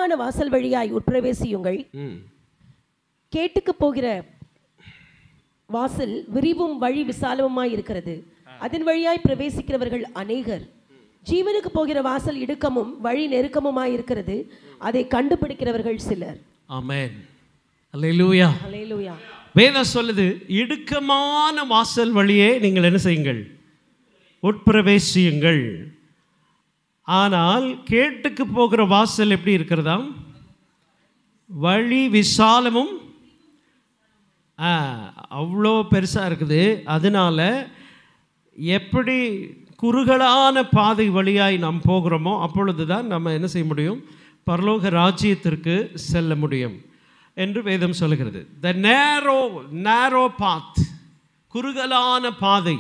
இடுக்கமான வாசல் வழியாய் உட்பிரவேசியுங்கள். கேட்டுக்கு போகிற வாசல் விரிவும் வழி விசாலமுமாய் இருக்கிறது, அதன் வழியாய் பிரவேசிக்கிறவர்கள் அநேகர். ஜீவனுக்கு போகிற வாசல் இடுக்கமும் வழி நெருக்கமுமாய் இருக்கிறது, அதை கண்டுபிடிக்கிறவர்கள் சிலர். ஆமென். அல்லேலூயா. அல்லேலூயா. வேதம் சொல்லுது, இடுக்கமான வாசல் வழியே நீங்கள் என்ன செய்யுங்கள், உட்பிரவேசியுங்கள். ஆனால் கேட்டுக்கு போகிற வாசல் எப்படி இருக்கிறதாம், வழி விசாலமும் அவ்வளோ பெருசாக இருக்குது. அதனால எப்படி குறுகலான பாதை வழியாய் நாம் போகிறோமோ அப்பொழுது தான் நம்ம என்ன செய்ய முடியும், பரலோக ராஜ்யத்திற்கு செல்ல முடியும் என்று வேதம் சொல்லுகிறது. த நேரோ பாத், குறுகலான பாதை.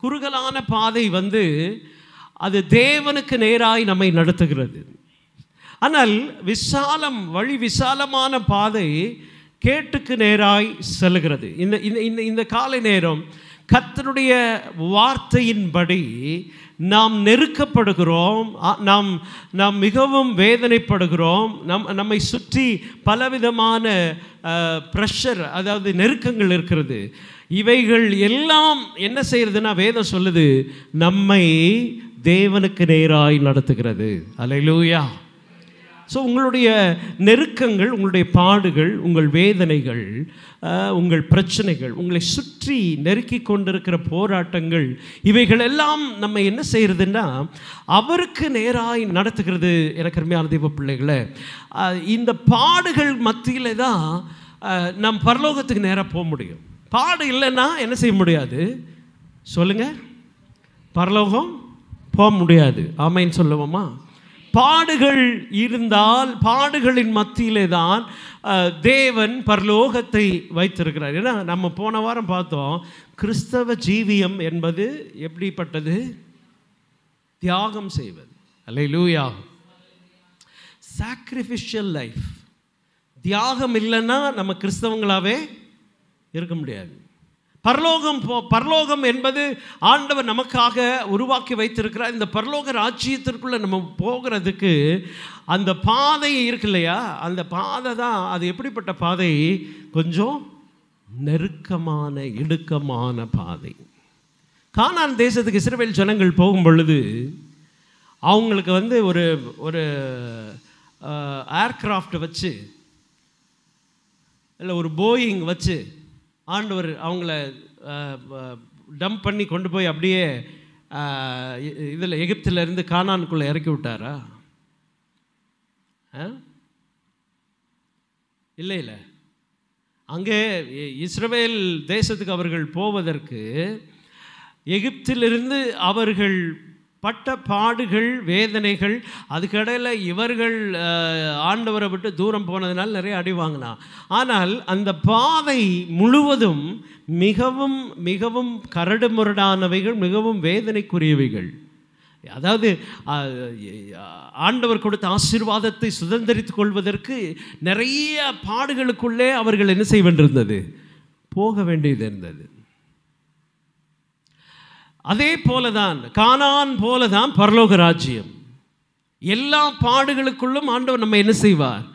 குறுகலான பாதை அது தேவனுக்கு நேராய் நம்மை நடத்துகிறது. ஆனால் வழி விசாலமான பாதை கேட்டுக்கு நேராய் செல்கிறது. இந்த காலை நேரம் கர்த்தருடைய வார்த்தையின்படி நாம் நெருக்கப்படுகிறோம், நாம் மிகவும் வேதனைப்படுகிறோம். நம்மை சுற்றி பலவிதமான ப்ரெஷர், அதாவது நெருக்கங்கள் இருக்கிறது. இவைகள் எல்லாம் என்ன செய்யறதுன்னா, வேதம் சொல்லுது, நம்மை தேவனுக்கு நேராய் நடத்துகிறது. அல்லேலூயா. ஸோ உங்களுடைய நெருக்கங்கள், உங்களுடைய பாடுகள், உங்கள் வேதனைகள், உங்கள் பிரச்சனைகள், உங்களை சுற்றி நெருக்கி கொண்டிருக்கிற போராட்டங்கள், இவைகள் எல்லாம் நம்ம என்ன செய்கிறதுன்னா அவருக்கு நேராய் நடத்துகிறது. எனக்கு அருமையான தெய்வ பிள்ளைகளை, இந்த பாடுகள் மத்தியில் தான் நம் பரலோகத்துக்கு நேராக போக முடியும். பாடு இல்லைன்னா என்ன செய்ய முடியாது சொல்லுங்கள், பரலோகம் போக முடியாது. ஆமைன்னு சொல்லுவோமா? பாடுகள் இருந்தால் பாடுகளின் மத்தியிலே தான் தேவன் பரலோகத்தை வைத்திருக்கிறார். ஏன்னா நம்ம போன வாரம் பார்த்தோம், கிறிஸ்தவ ஜீவியம் என்பது எப்படிப்பட்டது, தியாகம் செய்வது. அல்லேலூயா. Sacrificial life. தியாகம் இல்லைன்னா நம்ம கிறிஸ்தவங்களாகவே இருக்க முடியாது. பரலோகம் என்பது ஆண்டவர் நமக்காக உருவாக்கி வைத்திருக்கிறார். இந்த பரலோக ராஜ்யத்திற்குள்ளே நம்ம போகிறதுக்கு அந்த பாதை இருக்கு இல்லையா, அந்த பாதை தான், அது எப்படிப்பட்ட பாதை, கொஞ்சம் நெருக்கமான இடுக்கமான பாதை. கானான் தேசத்துக்கு இஸ்ரவேல் ஜனங்கள் போகும் பொழுது அவங்களுக்கு ஒரு ஏர்கிராஃப்ட் வச்சு, இல்லை ஒரு போயிங் வச்சு ஆண்டவர் அவங்கள டம்ப் பண்ணி கொண்டு போய் அப்படியே இதில் எகிப்திலேருந்து கானானுக்குள்ளே இறக்கி விட்டாரா? இல்லை. அங்கே இஸ்ரவேல் தேசத்துக்கு அவர்கள் போவதற்கு எகிப்திலிருந்து அவர்கள் பட்ட பாடுகள், வேதனைகள், அதுக்கடையில் இவர்கள் ஆண்டவரை விட்டு தூரம் போனதுனால நிறைய அடி வாங்கினா. ஆனால் அந்த பாதை முழுவதும் மிகவும் மிகவும் கரடுமுரடானவைகள், மிகவும் வேதனைக்குரியவைகள். அதாவது ஆண்டவர் கொடுத்த ஆசீர்வாதத்தை சுதந்திரித்துக் கொள்வதற்கு நிறைய பாடுகளுக்குள்ளே அவர்கள் என்ன செய்ய வேண்டியிருந்தது, போக வேண்டியது இருந்தது. அதே போலதான் கானான் போலதான் பரலோக ராஜ்யம். எல்லா பாடுகளுக்குள்ளும் ஆண்டவர் நம்ம என்ன செய்வார்,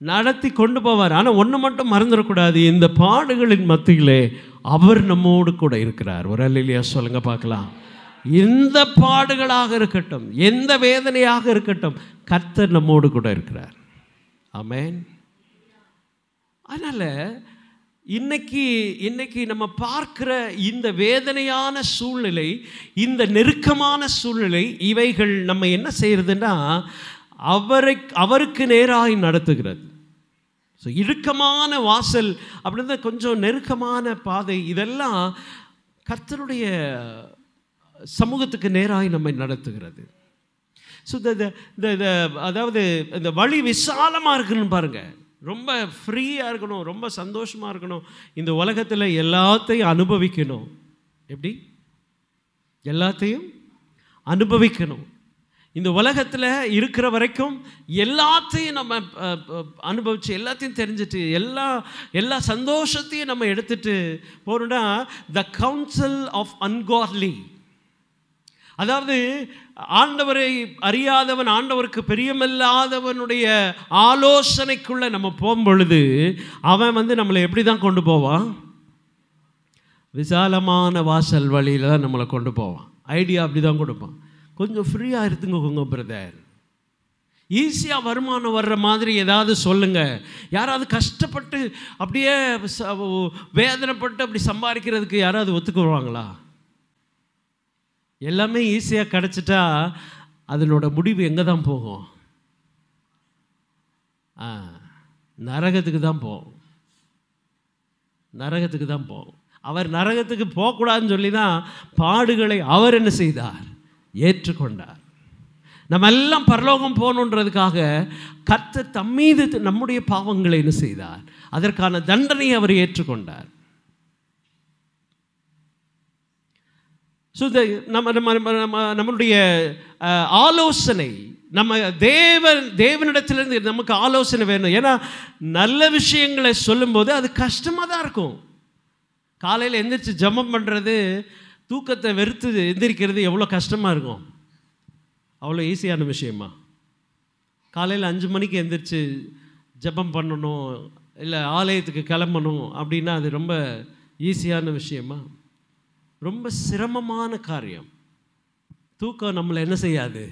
நடத்தி கொண்டு போவார். ஆனால் ஒன்று மட்டும் மறந்துடக்கூடாது, இந்த பாடுகளின் மத்தியிலே அவர் நம்மோடு கூட இருக்கிறார். ஒரு அல்லேலூயா சொல்லுங்க பார்க்கலாம். எந்த பாடுகளாக இருக்கட்டும், எந்த வேதனையாக இருக்கட்டும், கர்த்தர் நம்மோடு கூட இருக்கிறார். ஆமென். அதனால் இன்னைக்கு நம்ம பார்க்கிற இந்த வேதனையான சூழ்நிலை, இந்த நெருக்கமான சூழ்நிலை, இவைகள் நம்ம என்ன செய்யறதுன்னா அவருக்கு நேராய் நடத்துகிறது. ஸோ இடுக்கமான வாசல் அப்படின்னா கொஞ்சம் நெருக்கமான பாதை, இதெல்லாம் கர்த்தருடைய சமூகத்துக்கு நேராய் நம்மை நடத்துகிறது. ஸோ அதாவது இந்த வழி விசாலமாக இருக்குன்னு பாருங்கள், ரொம்ப ஃப்ரீயாக இருக்கணும், ரொம்ப சந்தோஷமாக இருக்கணும், இந்த உலகத்தில் எல்லாத்தையும் அனுபவிக்கணும். எப்படி எல்லாத்தையும் அனுபவிக்கணும்? இந்த உலகத்தில் இருக்கிற வரைக்கும் எல்லாத்தையும் நம்ம அனுபவித்து, எல்லாத்தையும் தெரிஞ்சுட்டு, எல்லா சந்தோஷத்தையும் நம்ம எடுத்துகிட்டு போகிறோம்னா த கவுன்சில் ஆஃப் அன்காட்லி, அதாவது ஆண்டவரை அறியாதவன், ஆண்டவருக்கு பிரியமில்லாதவனுடைய ஆலோசனைக்குள்ளே நம்ம போகும்பொழுது அவன் நம்மளை எப்படி தான் கொண்டு போவான்? விசாலமான வாசல் வழியில் தான் நம்மளை கொண்டு போவான். ஐடியா அப்படி தான் கொடுப்பான். கொஞ்சம் ஃப்ரீயாக இருந்துங்க பிரதர், ஈஸியாக வருமானம் வர்ற மாதிரி ஏதாவது சொல்லுங்கள். யாராவது கஷ்டப்பட்டு அப்படியே வேதனைப்பட்டு அப்படி சம்பாதிக்கிறதுக்கு யாராவது ஒத்துக்குவாங்களா? எல்லாமே ஈஸியாக கிடச்சிட்டா அதனோட முடிவு எங்கே தான் போகும்? நரகத்துக்கு தான் போகும். நரகத்துக்கு தான் போகும். அவர் நரகத்துக்கு போகக்கூடாதுன்னு சொல்லி தான் பாடுகளை அவர் என்ன செய்தார்? ஏற்றுக்கொண்டார். நம்ம எல்லாம் பரலோகம் போகணுன்றதுக்காக கர்த்தர் தம்மீது நம்முடைய பாவங்களை என்ன செய்தார்? அதற்கான தண்டனையை அவர் ஏற்றுக்கொண்டார். ஸோ நம்மளுடைய ஆலோசனை, நம்ம தேவனிடத்திலிருந்து நமக்கு ஆலோசனை வேணும். ஏன்னா நல்ல விஷயங்களை சொல்லும்போது அது கஷ்டமாக தான் இருக்கும். காலையில் எந்திரிச்சு ஜெபம் பண்ணுறது, தூக்கத்தை வெறுத்து எந்திரிக்கிறது எவ்வளோ கஷ்டமாக இருக்கும்? அவ்வளோ ஈஸியான விஷயமா? காலையில் 5 மணிக்கு எந்திரிச்சு ஜெபம் பண்ணணும், இல்லை ஆலயத்துக்கு கிளம்பணும் அப்படின்னா அது ரொம்ப ஈஸியான விஷயமா? ரொம்ப சிரமமான காரியம். தூக்கம் நம்மளை என்ன செய்யாது?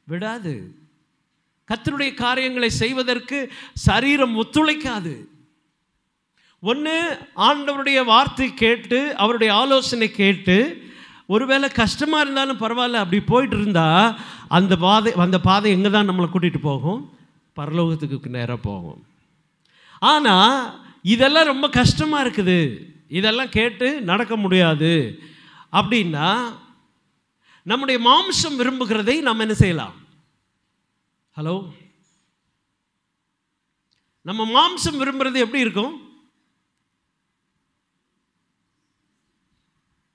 விடாது. கர்த்தருடைய காரியங்களை செய்வதற்கு சரீரம் ஒத்துழைக்காது. ஒன்று ஆண்டவருடைய வார்த்தை கேட்டு அவருடைய ஆலோசனை கேட்டு ஒருவேளை கஷ்டமாக இருந்தாலும் பரவாயில்ல அப்படி போயிட்டு இருந்தால் அந்த பாதை எங்கே தான் நம்மளை கூட்டிகிட்டு போகும்? பரலோகத்துக்கு நேராக போகும். ஆனால் இதெல்லாம் ரொம்ப கஷ்டமாக இருக்குது, இதெல்லாம் கேட்டு நடக்க முடியாது அப்படின்னா நம்முடைய மாம்சம் விரும்புகிறதை நாம் என்ன செய்யலாம்? ஹலோ, நம்ம மாம்சம் விரும்புகிறது எப்படி இருக்கும்?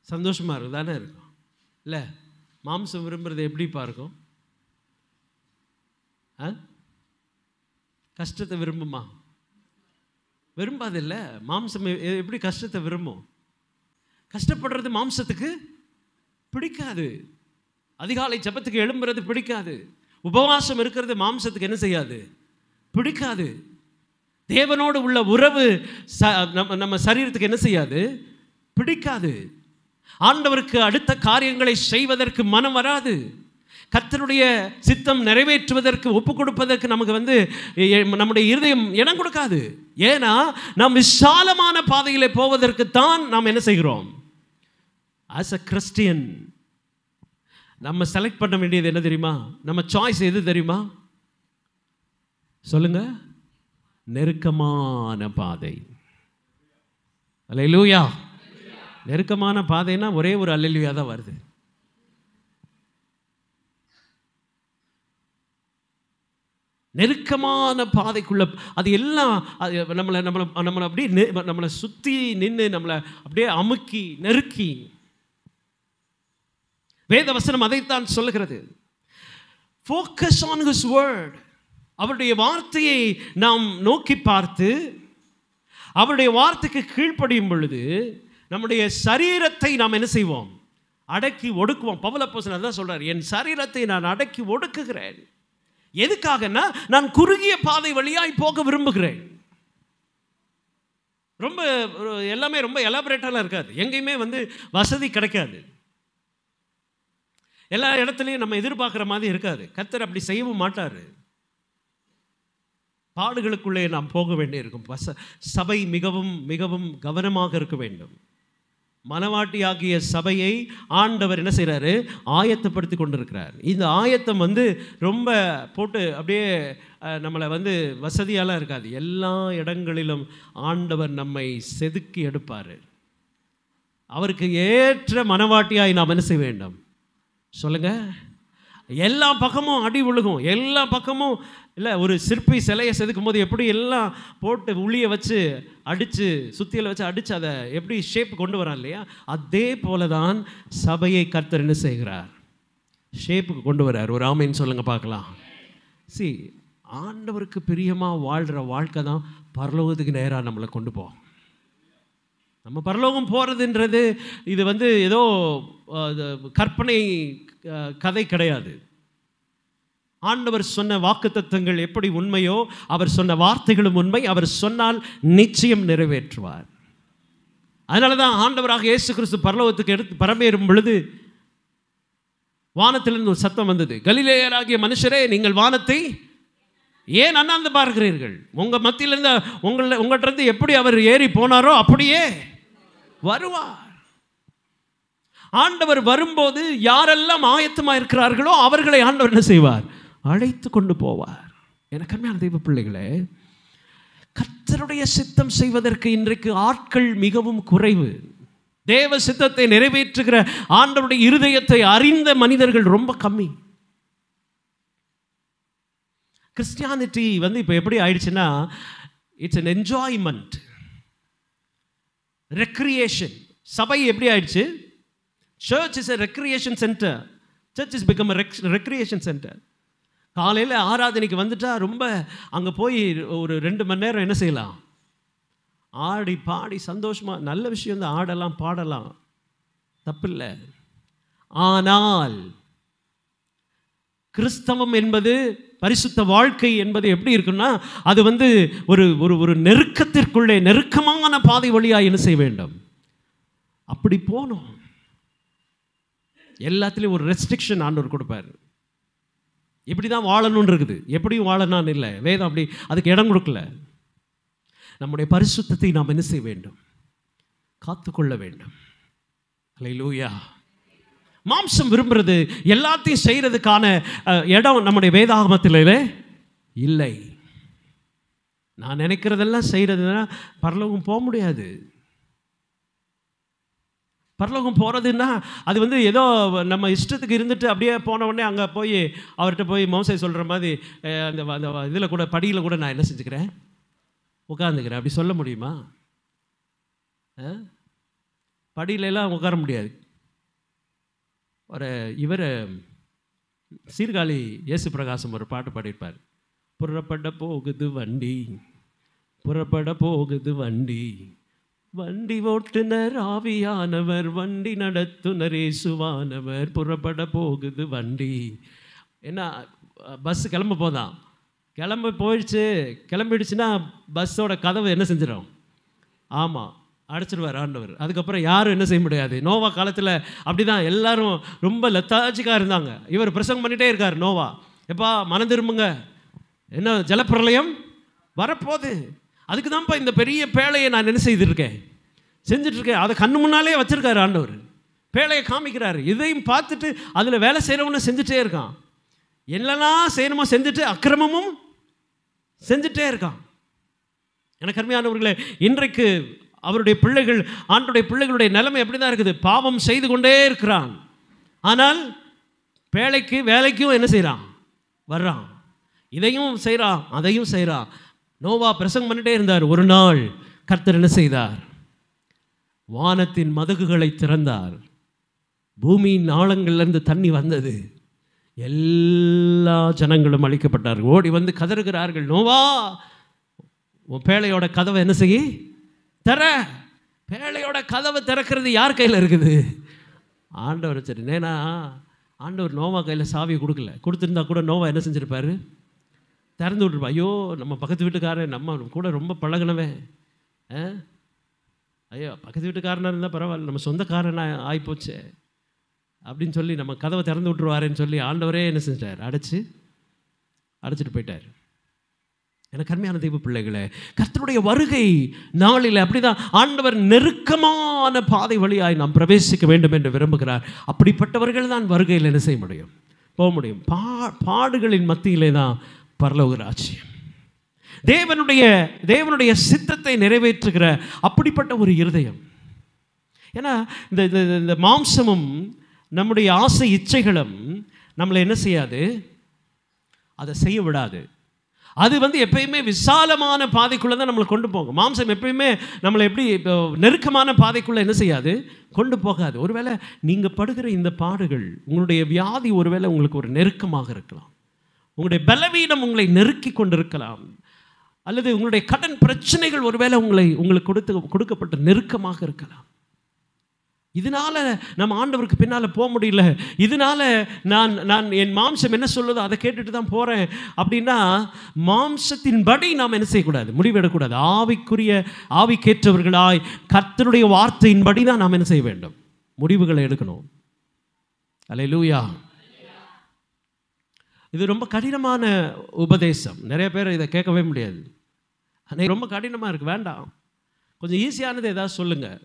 சந்தோஷமாக இருக்கும் தானே இருக்கும்? இல்லை, மாம்சம் விரும்புகிறது எப்படிப்பா இருக்கும்? கஷ்டத்தை விரும்புமா? விரும்பாது. இல்லை, மாம்சம் எப்படி கஷ்டத்தை விரும்பும்? கஷ்டப்படுறது மாம்சத்துக்கு பிடிக்காது. அதிகாலை ஜெபத்துக்கு எழும்புறது பிடிக்காது. உபவாசம் இருக்கிறது மாம்சத்துக்கு என்ன செய்யாது? பிடிக்காது. தேவனோடு உள்ள உறவு நம்ம சரீரத்துக்கு என்ன செய்யாது? பிடிக்காது. ஆண்டவருக்கு அடுத்த காரியங்களை செய்வதற்கு மனம் வராது. கர்த்தருடைய சித்தம் நிறைவேற்றுவதற்கு ஒப்பு கொடுப்பதற்கு நமக்கு நம்முடைய இருதயம் இடம் கொடுக்காது. ஏன்னா நாம் விசாலமான பாதையிலே போவதற்கு தான் நாம் என்ன செய்கிறோம்? ஆஸ் அ கிறிஸ்டியன் நம்ம செலக்ட் பண்ண வேண்டியது என்ன தெரியுமா? நம்ம சாய்ஸ் எது தெரியுமா? சொல்லுங்க. நெருக்கமான பாதை. அல்லேலூயா. நெருக்கமான பாதைன்னா ஒரே ஒரு அல்லேலூயா தான் வருது. நெருக்கமான பாதைக்குள்ள அது எல்லாம் நம்மளை அப்படியே நம்மளை சுற்றி நின்று நம்மளை அப்படியே அமுக்கி நெருக்கி, வேத வசனம் அதைத்தான் சொல்லுகிறது. Focus on his word. அவருடைய வார்த்தையை நாம் நோக்கி பார்த்து அவருடைய வார்த்தைக்கு கீழ்ப்படியும் பொழுது நம்முடைய சரீரத்தை நாம் என்ன செய்வோம்? அடக்கி ஒடுக்குவோம். பவுல் அப்போஸ்தலன் அதான் சொல்றார், என் சரீரத்தை நான் அடக்கி ஒடுக்குகிறேன். எதுக்காகனா நான் குறுகிய பாதை வழியாய் போக விரும்புகிறேன். ரொம்ப எல்லாமே ரொம்ப எலாபரேட்டாலாம் இருக்காது. எங்கேயுமே வசதி கிடைக்காது. எல்லா இடத்துலையும் நம்ம எதிர்பார்க்குற மாதிரி இருக்காது. கர்த்தர் அப்படி செய்யவும் மாட்டார். பாடுகளுக்குள்ளே நாம் போக வேண்டியிருக்கும். சபை மிகவும் மிகவும் கவனமாக இருக்க வேண்டும். மனவாட்டியாகிய சபையை ஆண்டவர் என்ன செய்கிறாரு? ஆயத்தப்படுத்தி கொண்டிருக்கிறார். இந்த ஆயத்தம் ரொம்ப போட்டு அப்படியே நம்மளை வசதியாலாம் இருக்காது. எல்லா இடங்களிலும் ஆண்டவர் நம்மை செதுக்கி எடுப்பார். அவருக்கு ஏற்ற மனவாட்டியாய் நாம் என்ன செய்ய வேண்டும்? சொல்லுங்க. எல்லா பக்கமும் அடி விழுகும். எல்லா பக்கமும் இல்லை, ஒரு சிற்பி சிலையை செதுக்கும் போது எப்படி எல்லாம் போட்டு உளியை வச்சு அடித்து சுத்தியில் வச்சு அடித்து அதை எப்படி ஷேப் கொண்டு வரான் இல்லையா? அதே போல தான் சபையை கர்த்தர் என்ன செய்கிறார்? ஷேப்புக்கு கொண்டு வரார். ஒரு ஆமீன் சொல்லுங்க பார்க்கலாம். ஆண்டவருக்கு பிரியமாக வாழ்கிற வாழ்க்கை தான் பரலோகத்துக்கு நேராக நம்மளை கொண்டு போகும். நம்ம பரலோகம் போகிறதுன்றது இது வந்து ஏதோ கற்பனை கதை கிடையாது. ஆண்டவர் சொன்ன வாக்குத்தத்தங்கள் எப்படி உண்மையோ அவர் சொன்ன வார்த்தைகளும் உண்மை. அவர் சொன்னால் நிச்சயம் நிறைவேற்றுவார். அதனால தான் ஆண்டவராக இயேசு கிறிஸ்து பரலோகத்துக்கு எடுத்து பரமேறும் பொழுது வானத்திலிருந்து ஒரு சத்தம் வந்தது, கலிலேயராகிய மனுஷரே, நீங்கள் வானத்தை ஏன் அண்ணாந்து பார்க்கிறீர்கள்? உங்கள் மத்தியிலிருந்து உங்கள்கிட்ட எப்படி அவர் ஏறி போனாரோ அப்படியே வருவார். ஆண்டவர் வரும்போது யாரெல்லாம் ஆயத்தமாக இருக்கிறார்களோ அவர்களை ஆண்டவர் என்ன செய்வார்? அழைத்து கொண்டு போவார். எனக்கு அருமையான தெய்வ பிள்ளைகளே, கர்த்தருடைய சித்தம் செய்வதற்கு இன்றைக்கு ஆட்கள் மிகவும் குறைவு. தேவ சித்தத்தை நிறைவேற்றுகிற ஆண்டவருடைய இருதயத்தை அறிந்த மனிதர்கள் ரொம்ப கம்மி. கிறிஸ்டியானிட்டி வந்து இப்போ எப்படி ஆயிடுச்சுன்னா, இட்ஸ் an என்ஜாய்மெண்ட், ரெக்ரியேஷன். சபை எப்படி ஆயிடுச்சு? Search is a recreation centre. Search is become a recreation centre. காலையில் ஆராதனைக்கு வந்துட்டா ரொம்ப அங்கே போய் ஒரு 2 மணி நேரம் என்ன செய்யலாம்? ஆடி பாடி சந்தோஷமாக, நல்ல விஷயம் தான், ஆடலாம் பாடலாம், தப்பில்லை. ஆனால் கிறிஸ்தவம் என்பது, பரிசுத்த வாழ்க்கை என்பது எப்படி இருக்குன்னா, அது வந்து ஒரு ஒரு ஒரு நெருக்கத்திற்குள்ளே, நெருக்கமான பாதை வழியாக என்ன செய்ய வேண்டும்? அப்படி போனோம். எல்லாத்துலேயும் ஒரு ரெஸ்ட்ரிக்ஷன் ஆண்டவர் கொடுப்பார். இப்படி தான் வாழணும்னு இருக்குது. எப்படியும் வாழணும்னு இல்லை, வேதம் அப்படி அதுக்கு இடம் கொடுக்கல. நம்முடைய பரிசுத்தத்தை நாம் என்ன செய்ய வேண்டும்? காத்துக்கொள்ள வேண்டும். அல்லேலூயா. மாம்சம் விரும்புறது எல்லாத்தையும் செய்கிறதுக்கான இடம் நம்முடைய வேதாகமத்தில் இல்லை. நான் நினைக்கிறதெல்லாம் செய்கிறதுனா பரலோகம் போக முடியாது. பரலோகம் போகிறதுன்னா அது வந்து ஏதோ நம்ம இஷ்டத்துக்கு இருந்துட்டு அப்படியே போன உடனே அங்கே போய் அவர்கிட்ட போய் மோசே சொல்கிற மாதிரி அந்த இதில் கூட, படியில் கூட நான் என்ன செஞ்சுக்கிறேன்? உட்காந்துக்கிறேன். அப்படி சொல்ல முடியுமா? படியிலெல்லாம் உட்கார முடியாது. ஒரு இவர் சீர்காழி இயேசு பிரகாசம் ஒரு பாட்டு பாடியிருப்பார். புறப்பட போகுது வண்டி, புறப்பட போகுது வண்டி, வண்டி ஓட்டுனர் ஆவியானவர், வண்டி நடத்துனர் இயேசுவானவர், புறப்பட போகுது வண்டி. என்ன, பஸ் கிளம்ப போதான், கிளம்ப போயிடுச்சு. கிளம்பிடுச்சுன்னா பஸ்ஸோட கதவை என்ன செஞ்சிடும்? ஆமாம், அடைச்சிடுவார் ஆண்டவர். அதுக்கப்புறம் யாரும் என்ன செய்ய முடியாது. நோவா காலத்தில் அப்படி தான், எல்லாரும் ரொம்ப லெத்தாஜிக்காக இருந்தாங்க. இவர் பிரசங்கம் பண்ணிகிட்டே இருக்கார். நோவா, எப்பா மனம் திரும்புங்க, என்ன ஜலப்பிரளயம் வரப்போகுது. அதுக்கு தான்ப்பா இந்த பெரிய பேழையை நான் என்ன செய்திருக்கேன், செஞ்சிட்ருக்கேன். அதை கண்ணு முன்னாலே வச்சுருக்காரு ஆண்டவர். பேழையை காமிக்கிறாரு. இதையும் பார்த்துட்டு அதில் வேலை செய்கிறவனு செஞ்சுட்டே இருக்கான். என்னெல்லாம் செய்யணுமோ செஞ்சுட்டு அக்கிரமமும் செஞ்சுட்டே இருக்கான். எனக்கு அருமையானவர்களே, இன்றைக்கு அவருடைய பிள்ளைகள், ஆண்டுடைய பிள்ளைகளுடைய நிலைமை எப்படி தான் இருக்குது? பாவம் செய்து கொண்டே இருக்கிறான். ஆனால் பேழைக்கு வேலைக்கும் என்ன செய்கிறான்? வர்றான். இதையும் செய்கிறான், அதையும் செய்கிறான். நோவா பிரசங்கம் பண்ணிட்டே இருந்தார். ஒரு நாள் கர்த்தர் என்ன செய்தார்? வானத்தின் மதகுகளை திறந்தார். பூமியின் ஆழங்கள்லேருந்து தண்ணி வந்தது. எல்லா ஜனங்களும் அழிக்கப்பட்டார்கள். ஓடி வந்து கதறுகிறார்கள், நோவா உன் பேழையோட கதவை என்ன செய்ய தர. பேழையோட கதவை திறக்கிறது யார் கையில் இருக்குது? ஆண்டவர். சரி, நேனா ஆண்டவர் நோவா கையில் சாவியை கொடுக்கல. கொடுத்துருந்தா கூட நோவா என்ன செஞ்சுருப்பார்? திறந்து விட்டுருப்பா. ஐயோ, நம்ம பக்கத்து வீட்டுக்காரன், நம்ம கூட ரொம்ப பழகினவன், ஐயோ பக்கத்து வீட்டுக்காரனாக இருந்தால் பரவாயில்ல, நம்ம சொந்தக்காரனாக ஆகிப்போச்சு அப்படின்னு சொல்லி நம்ம கதவை திறந்து விட்டுருவாருன்னு சொல்லி ஆண்டவரே என்ன செஞ்சிட்டார்? அடைச்சிட்டு போயிட்டார். எனக்கு அருமையான தெய்வ பிள்ளைகளே, கர்த்தருடைய வருகை நாளில் அப்படிதான் ஆண்டவர் நெருக்கமான பாதை வழியாய் நாம் பிரவேசிக்க வேண்டும் என்று விரும்புகிறார். அப்படிப்பட்டவர்கள் தான் வருகையில் என்ன செய்ய முடியும்? போக முடியும். பாடுகளின் மத்தியிலே தான் பரலோக ராஜ்யம். தேவனுடைய சித்தத்தை நிறைவேற்றுகிற அப்படிப்பட்ட ஒரு இருதயம். ஏன்னா இந்த மாம்சமும் நம்முடைய ஆசை இச்சைகளும் நம்மளை என்ன செய்யாது? அதை செய்ய விடாது. அது வந்து எப்பயுமே விசாலமான பாதைக்குள்ளே தான் நம்மளை கொண்டு போகும். மாம்சம் எப்பயுமே நம்மளை எப்படி நெருக்கமான பாதைக்குள்ளே என்ன செய்யாது? கொண்டு போகாது. ஒருவேளை நீங்கள் படுகிற இந்த பாடுகள், உங்களுடைய வியாதி ஒருவேளை உங்களுக்கு ஒரு நெருக்கமாக இருக்கலாம். உங்களுடைய பலவீனம் உங்களை நெருக்கி கொண்டிருக்கலாம். அல்லது உங்களுடைய கடன் பிரச்சனைகள் ஒருவேளை உங்களுக்கு கொடுக்கப்பட்ட நெருக்கமாக இருக்கலாம். இதனால நம்ம ஆண்டவருக்கு பின்னால் போக முடியல, இதனால நான் என் மாம்சம் என்ன சொல்லுதோ அதை கேட்டுட்டு தான் போகிறேன் அப்படின்னா, மாம்சத்தின்படி நாம் என்ன செய்யக்கூடாது, முடிவெடக்கூடாது. ஆவிக்கேற்றவர்களாய் கர்த்தருடைய வார்த்தையின்படி தான் நாம் என்ன செய்ய வேண்டும், முடிவுகளை எடுக்கணும். அல்லேலூயா. இது ரொம்ப கடினமான உபதேசம். நிறைய பேர் இதை கேட்கவே முடியாது. ஆனால் ரொம்ப கடினமாக இருக்குது, வேண்டாம், கொஞ்சம் ஈஸியானது ஏதாவது சொல்லுங்கள்.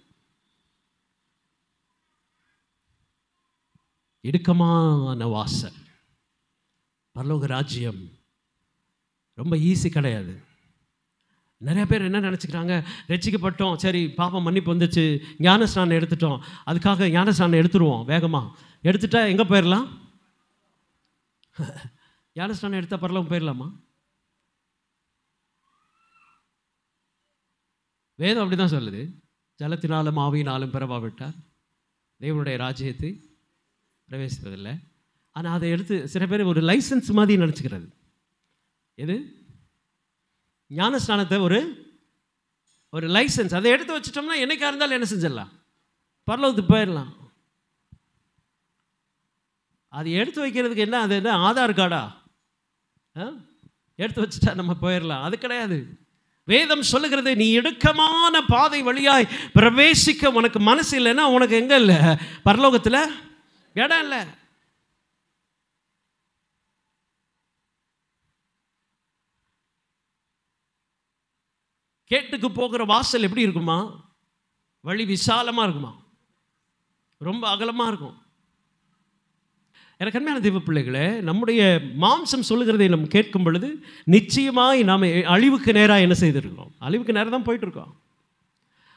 இடுக்கமான வாசல், பரலோக ராஜ்யம் ரொம்ப ஈஸி கிடையாது. நிறைய பேர் என்ன நினச்சிக்கிறாங்க, ரட்சிக்கப்பட்டோம், சரி பாப்பா மன்னிப்பு வந்துச்சு, ஞானஸ்நானம் எடுத்துட்டோம், அதுக்காக ஞானஸ்நானம் எடுத்துருவோம், வேகமாக எடுத்துட்டா எங்கே போயிடலாம், ஞானஸ்நானம் எடுத்தால் பரலோகம் போயிடலாமா? வேதம் அப்படி தான் சொல்லுது, ஜலத்தினாலும் ஆவியினாலும் பிறவாவிட்டார் தேவனுடைய ராஜ்யத்தை பிரவேசிப்பதில்லை. ஆனால் அதை எடுத்து சில பேர் ஒரு லைசன்ஸ் மாதிரி நினச்சிக்கிறது. எது? ஞானஸ்நானத்தை ஒரு லைசன்ஸ், அதை எடுத்து வச்சிட்டோம்னா என்னைக்கா இருந்தாலும் என்ன செஞ்சிடலாம், பரலோகத்துக்கு போயிடலாம். அது எடுத்து வைக்கிறதுக்கு என்ன, அது என்ன ஆதார் கார்டா? எடுத்து வச்சுட்டா நம்ம போயிடலாம்? அது கிடையாது. வேதம் சொல்லுகிறது, நீ இடுக்கமான பாதை வழியாய் பிரவேசிக்க உனக்கு மனசு இல்லைன்னா உனக்கு எங்கே இல்லை, பரலோகத்தில் இடம் இல்லை. கேட்டுக்கு போகிற வாசல் எப்படி இருக்குமா, வழி விசாலமாக இருக்குமா, ரொம்ப அகலமாக இருக்கும். எனக்கு அருமையான தெய்வ பிள்ளைகளே, நம்முடைய மாம்சம் சொல்லுகிறதை நம்ம கேட்கும் பொழுது நிச்சயமாய் நாம் அழிவுக்கு நேராக என்ன செய்திருக்கிறோம், அழிவுக்கு நேராக தான் போயிட்டுருக்கோம்.